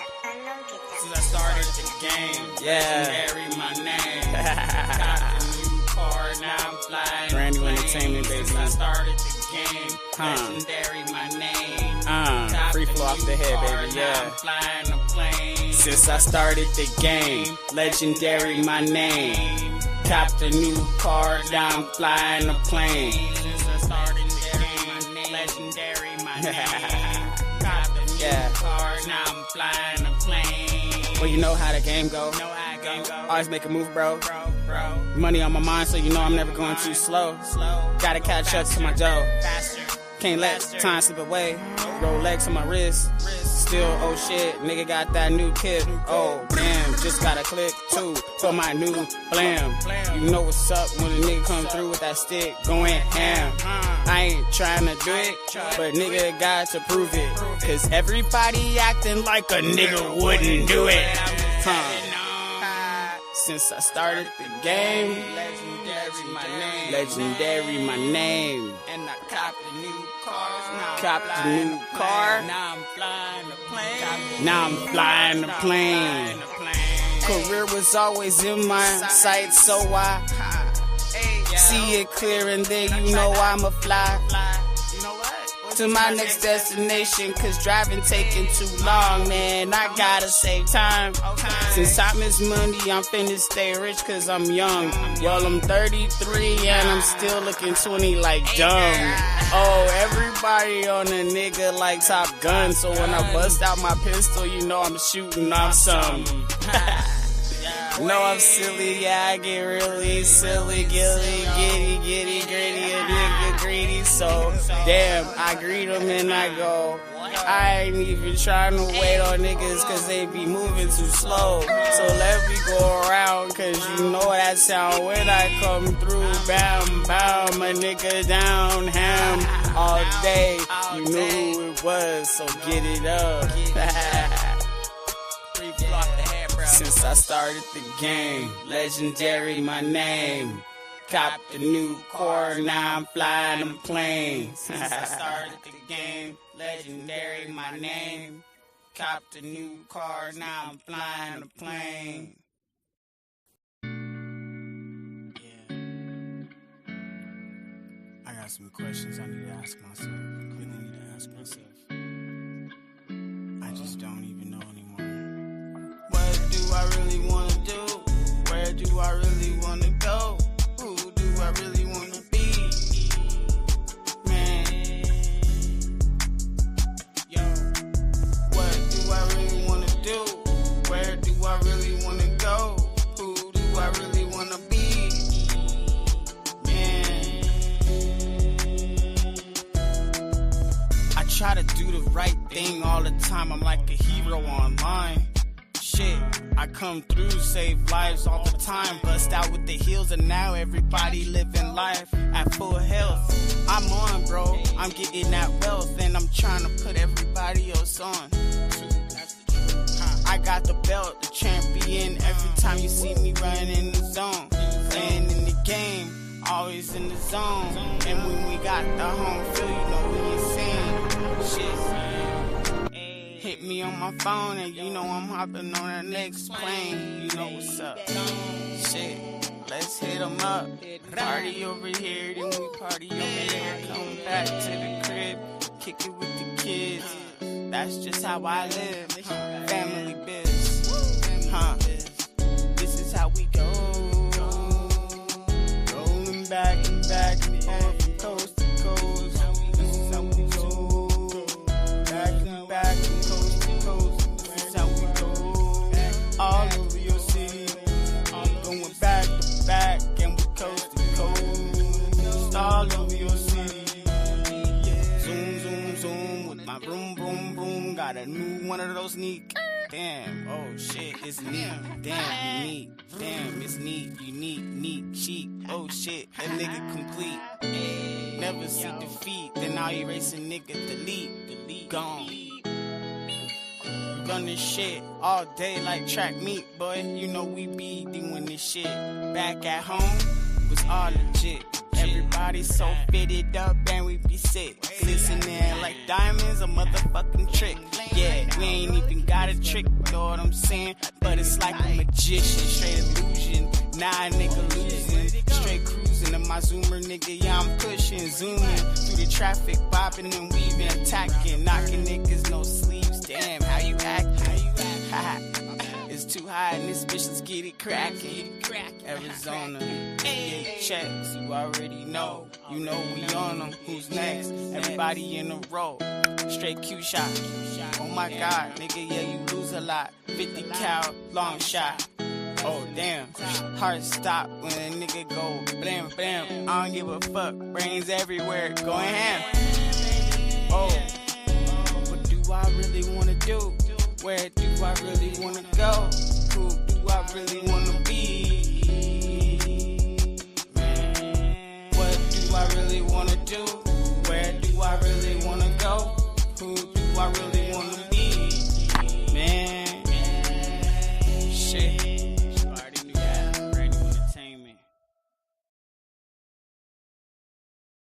Since I started the game, legendary my name. Got the new car, now I'm flying. Brand new entertainment, baby. Since I started the game, legendary my name. Free flow off the head, baby, yeah. I'm flying a plane. Since I started the game, legendary my name. Copped a new car, now I'm flying a plane. Since I started the game, legendary my name. Copped a new car, now I'm flying a plane. Well, you know how the game go. Always make a move, bro. Money on my mind, so you know I'm never going too slow. Gotta catch up to my dough. Can't let time slip away. Rolex on my wrist. Still, oh shit, nigga got that new kid. Oh, damn, just got a click too for my new blam. You know what's up when a nigga come through with that stick going ham. I ain't trying to do it, but nigga got to prove it. Cause everybody acting like a nigga wouldn't do it. Since I started the game, legendary my name. And I copped a new car. Now I'm flying the plane. Now I'm flying the plane. Career was always in my sights, so I see it clear, and then you know I'ma fly to my next destination, cause driving taking too long, man. I gotta save time. Since time is money, I'm finna stay rich cause I'm young. Well, I'm 33 and I'm still looking 20 like dumb. Oh, everybody on a nigga like Top Gun, so when I bust out my pistol, you know I'm shooting off some. No, I'm silly, yeah, I get really silly, giddy, gritty, a nigga greedy, so damn, I greet them and I go. I ain't even trying to wait on niggas cause they be moving too slow. So let me go around cause you know that sound when I come through. Bam, bam, a nigga down, ham all day. You knew who it was, so get it up. Since I started the game, legendary my name. Copped a new car, now I'm flying them planes. Since I started the game, legendary my name. Copped a new car, now I'm flying the plane. Yeah. I got some questions I need to ask myself. Really need to ask myself. I just don't even know anymore. What do I really want to do? Where do I really want to go? Who do I really want to be? Man, yo, what do I really want to do? Where do I really want to go? Who do I really want to be? Man, I try to do the right thing all the time. I'm like a hero online. Shit, I come through, save lives all the time. Bust out with the heels and now everybody living life at full health. I'm on, bro, I'm getting that wealth, and I'm trying to put everybody else on. I got the belt, the champion. Every time you see me running in the zone, playing in the game, always in the zone. And when we got the home field, you know we insane. Shit. Hit me on my phone and you know I'm hopping on that next plane. You know what's up. Shit, let's hit them up. Party over here, then we party over here. Come back to the crib, kick it with the kids. That's just how I live. Family biz. This is how we go. Rolling back and back and forth from coast to coast. This is how we go. Back and back. All over your city, going back to back and we coast to coast. All over your city, zoom, zoom, zoom with my broom, broom, broom. Got a new one of those sneak. Damn, oh shit, it's neat. Damn, unique. Damn, it's neat, unique, neat, chic. Oh shit, that nigga complete. Never see defeat, then I'll erase a nigga, delete, gone. Run this shit all day like track meet, boy. You know we be doing this shit. Back at home was all legit. Everybody so fitted up and we be sick. Glistening like diamonds, a motherfucking trick. Yeah, we ain't even got a trick, know what I'm saying? But it's like a magician, straight illusion. Nah, nigga losing, straight cruising in my zoomer, nigga. Yeah, I'm pushing, zooming through the traffic, bopping and weaving, attacking, knocking niggas, no sleeves. Damn, how you act? It's too high in this bitch, let's get it cracking. Arizona, yeah, checks, you already know. You know we on them, who's next? Everybody in a row, straight Q shot. Oh my god, nigga, yeah, you lose a lot. 50 cal, long shot. Oh damn, heart stop when a nigga go blam blam. I don't give a fuck, brains everywhere, going ham. Oh, what do I really wanna do? Where do I really wanna go? Who do I really wanna be? What do I really wanna do? Where do I really wanna go? Who do I really wanna be? Man, shit. Already knew that. Brand new entertainment.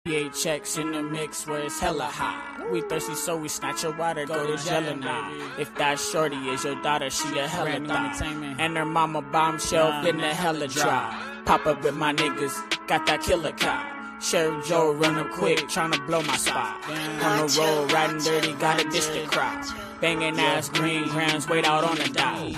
PA checks in the mix where it's hella hot. We thirsty, so we snatch your water, go to Jelly now. If that shorty is your daughter, she a hella thot. And her mama bombshell finna hella drop. Pop up with my niggas, got that killer cop. Sheriff Joe run up quick, tryna blow my spot. On the road, riding dirty, gotta dish the crop. Banging ass green grams, wait out on the dot.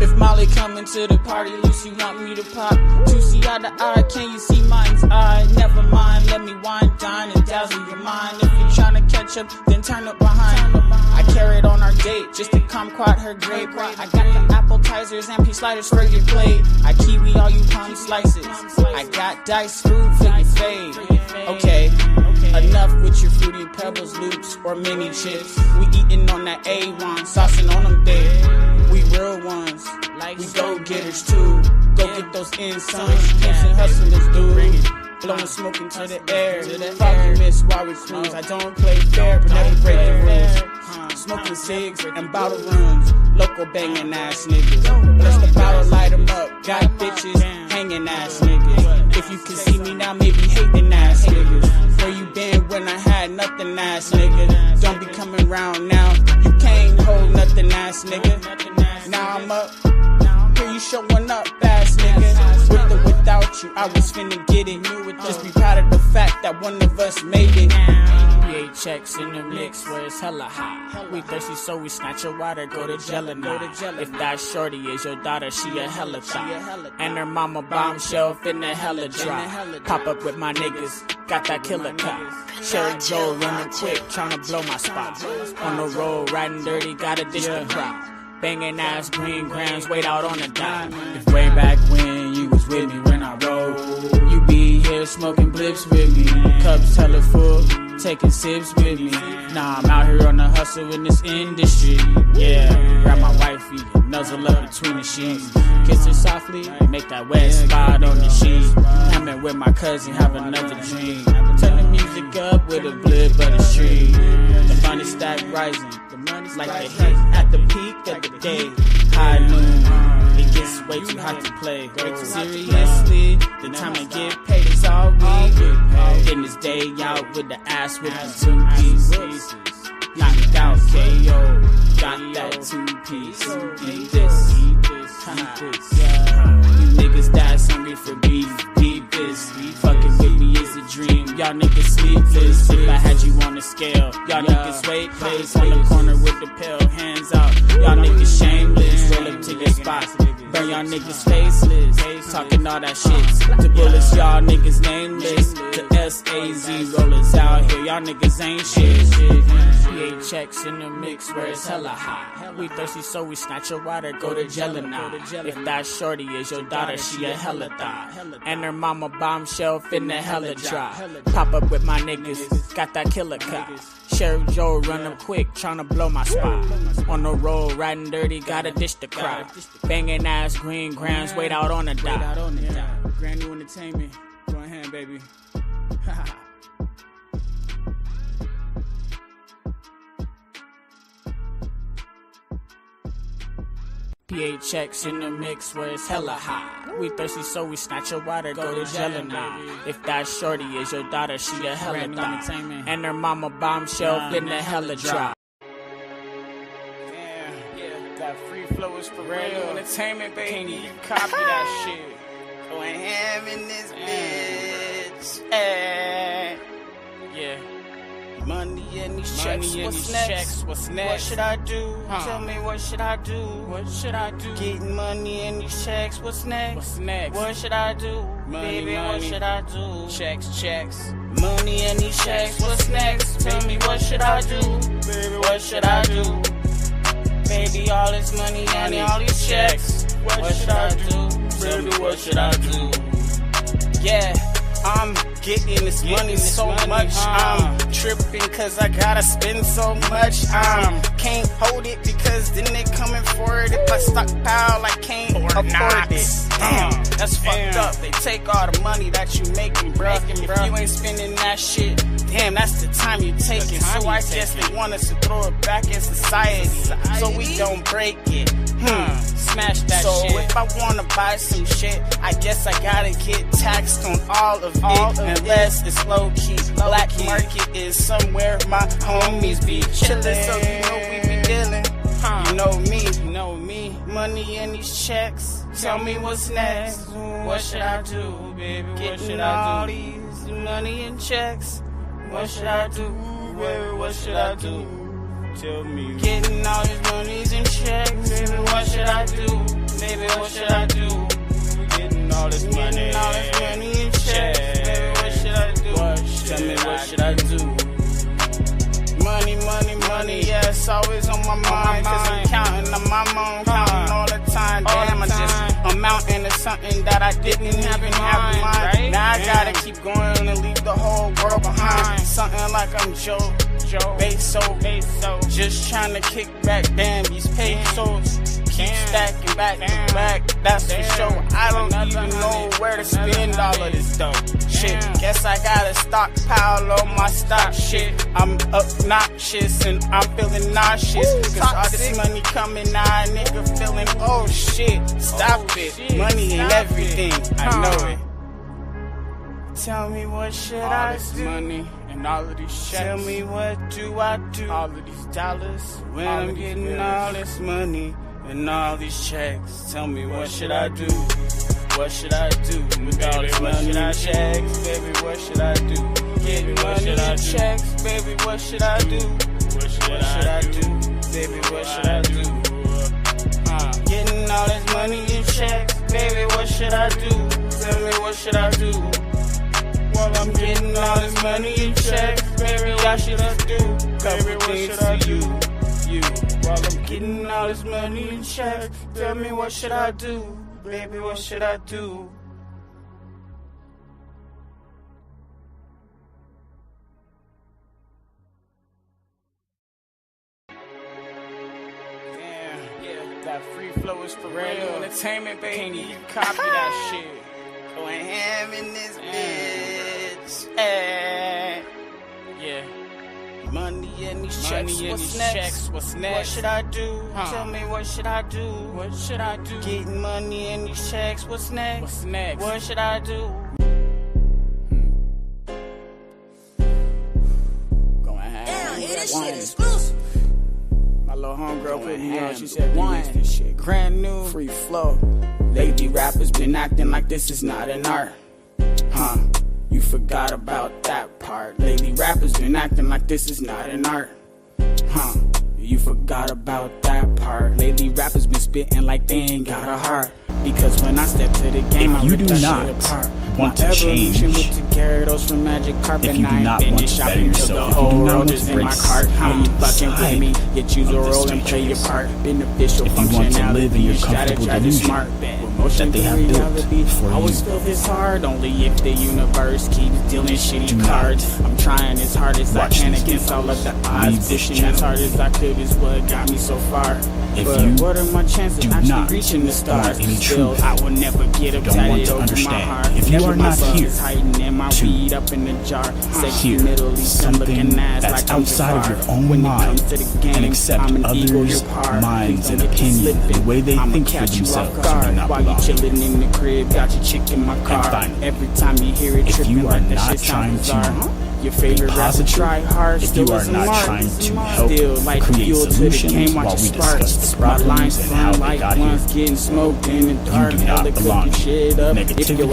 If Molly coming to the party, Lucy want me to pop. 2C eye to eye, can you see mine's eye? Never mind, let me wine, dine, and dazzle your mind. If you're tryna catch up, then turn up behind. I carried on our date, just to kumquat her grape. I got the appetizers and peach sliders for your plate. I kiwi all you plum slices. I got diced fruit for your fade. Okay, enough with your fruity pebbles, loops, or mini chips. We eating on that A1, saucing on them big. We real ones, we go-getters too. Go get those insides, pimps and hustlers, dude. Blowing smoke into the air. Fuck you, miss, while we cruise. I don't play fair, but never break the rules. Smoking cigs and bottle runs. Local banging ass niggas. Bless the bottle, light them up. Got bitches hanging ass niggas. If you can see me now, maybe hating ass niggas. Where you been when I had nothing ass nigga? Don't be coming round now. You can't hold nothing ass nigga. Now I'm up. Here you showing up ass nigga. With or without you, I was finna get it. Just be proud of the fact that one of us made it. PA checks in the mix where it's hella hot. We thirsty, so we snatch your water, go to Jelly now. If that shorty is your daughter, she a hella thot. And her mama bombshell finna hella drop. Pop up with my niggas, got that killer cop. Sheriff Joe running quick, tryna blow my spot. On the road, riding dirty, gotta dish the crop. Banging ass green grams, wait out on the dot. If way back when you was with me when I rolled, you be here smoking blips with me. Cups hella full, taking sips with me. Nah, I'm out here on the hustle in this industry. Yeah, grab my wifey, nuzzle up between the sheets. Kiss her softly, make that wet spot on the sheet. Hamming with my cousin, have another dream. Turn the music up with a blip of the street. The money stack rising. Like the hit at the peak of the day. High noon, it gets way too hot to play. Seriously, the time to get paid is all week. Getting this day out with the ass with the 2 pieces. Knocked out KO, got that 2-piece. Eat this, eat this. You niggas that's hungry for beef, beat this. Fucking with me is a dream. Y'all niggas sleepless. If I had you on the scale, y'all niggas wait place on the corner with the pill, hands out. Y'all niggas shameless. Roll up to your spot, burn y'all niggas faceless. Talking all that shit. The bullets, y'all niggas nameless. The SAZ rollers out here, y'all niggas ain't shit. PA checks in the mix where it's hella hot. We thirsty, so we snatch your water, go to Jelly now. If that shorty is your daughter, she a hella thot. And her mama bombshell finna hella drop. Pop up with my niggas, got that killer cop. Sheriff Joe run up quick, tryna blow my spot. On the road, riding dirty, gotta dish the crop. Banging ass green grams, wait out on the dot. Brand new entertainment, go ahead, baby. PA checks in the mix where it's hella hot. We thirsty, so we snatch your water, go to Jelly now. If that shorty is your daughter, she a hella thot. And her mama bombshell finna hella drop. Yeah, that free flow is for real. Entertainment, baby. Can't even copy that shit. Going ham in this bitch. Yeah. Money in these checks, what's next? What's next? What should I do? Tell me what should I do? What should I do? Getting money in these checks, what's next? What's next? What should I do? Baby, what should I do? Checks. Money in these checks, what's next? Tell me what should I do? Baby, what should I do? Baby, all this money and all these checks. What should I do? Tell me what should I do? Yeah, I'm getting this money so much. I'm tripping cause I gotta spend so much. Can't hold it because then they coming for it. If I stockpile, I can't afford it. Damn, that's fucked up. They take all the money that you making, bruh. If you ain't spending that shit, damn, that's the time you taking. So I guess they want us to throw it back in society so we don't break it. Smash that shit. So if I wanna buy some shit, I guess I gotta get taxed on all of it. Unless it's low key. Black market is somewhere my homies be chillin'. So you know we be dealing. You know me. Money in these checks. Tell me what's next. What should I do, baby? What should I do? These money in checks. What should I do, baby? What should I do? Tell me. Getting all these monies in checks, baby. What should I do, baby? What should I do? Getting all this money in checks, baby. What should I do? Tell me what should I do? Money, yeah, it's always on my mind. Cause I'm counting on my mom, counting all the time. Damn, I'm mounting to something that I didn't even have in mind. Now I gotta keep going and leave the whole world behind. Something like I'm Joe Beso. Just trying to kick back, damn, these pesos keep stacking back to back, that's for sure. I don't even know where to spend all of this dough. Shit, guess I gotta stockpile on my stock shit. I'm obnoxious and I'm feeling nauseous. Cause all this money coming now, nigga feeling, oh shit, stop it. Money ain't everything, I know it. Tell me what should I do? Money and all of these checks. Tell me what do I do? All of these dollars when I'm getting all this money and all these checks. Tell me what should I do? What should I do with all this money and checks, baby? What should I do? Getting money and checks, baby. What should I do? What should I do, baby? What should I do? Getting all this money and checks, baby. What should I do? Tell me what should I do? While I'm getting all this money in checks, baby, I should do couple things to you. While I'm getting all this money in checks, tell me what should I do, baby, what should I do? Damn, yeah, that free flow is for real. Entertainment, baby, you copy that shit. Going ham in this bitch. Yeah. Money in these checks. What's next? What should I do? Tell me what should I do? What should I do? Getting money in these checks. What's next? What should I do? Going ham. Damn, this shit exclusive. My little homegirl put me on. She said, this shit brand new, free flow. Lady rappers been acting like this is not an art. You forgot about that part. Lady rappers been acting like this is not an art. You forgot about that part. Lady rappers been spitting like they ain't got a heart. Because when I step to the game, if you do not want to change, if you do not want to better yourself, if you do not want to break outside me, you choose a role and play your part. Beneficial if you want to live in your comfortable delusion that they have built for you. I always feel this hard, only if the universe keeps dealing shitty cards. I'm trying as hard as I can against all of the odds. Pushing as hard as I could is what got me so far. But what are my chances of actually reaching the stars? Still, I will never get up tatted over my heart. If you are not here to hear something that's outside of your own mind and accept others' minds and opinions and the way they think for themselves, you do not belong. In the crib, got your chick in my car. Every time you hear it, if you are not trying to your favorite rapper try hard, if you are not trying to help create solutions while we discuss the problems and how they got here, getting smoked in the dark, you do not belong. Negativity,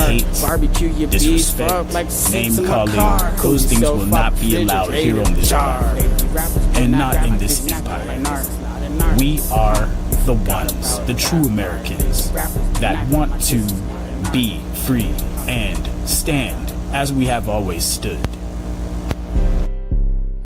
hate, barbecue your disrespect, like name calling, those things will not be allowed here on this earth and not in this empire. We are the ones, the true Americans, that want to be free and stand as we have always stood.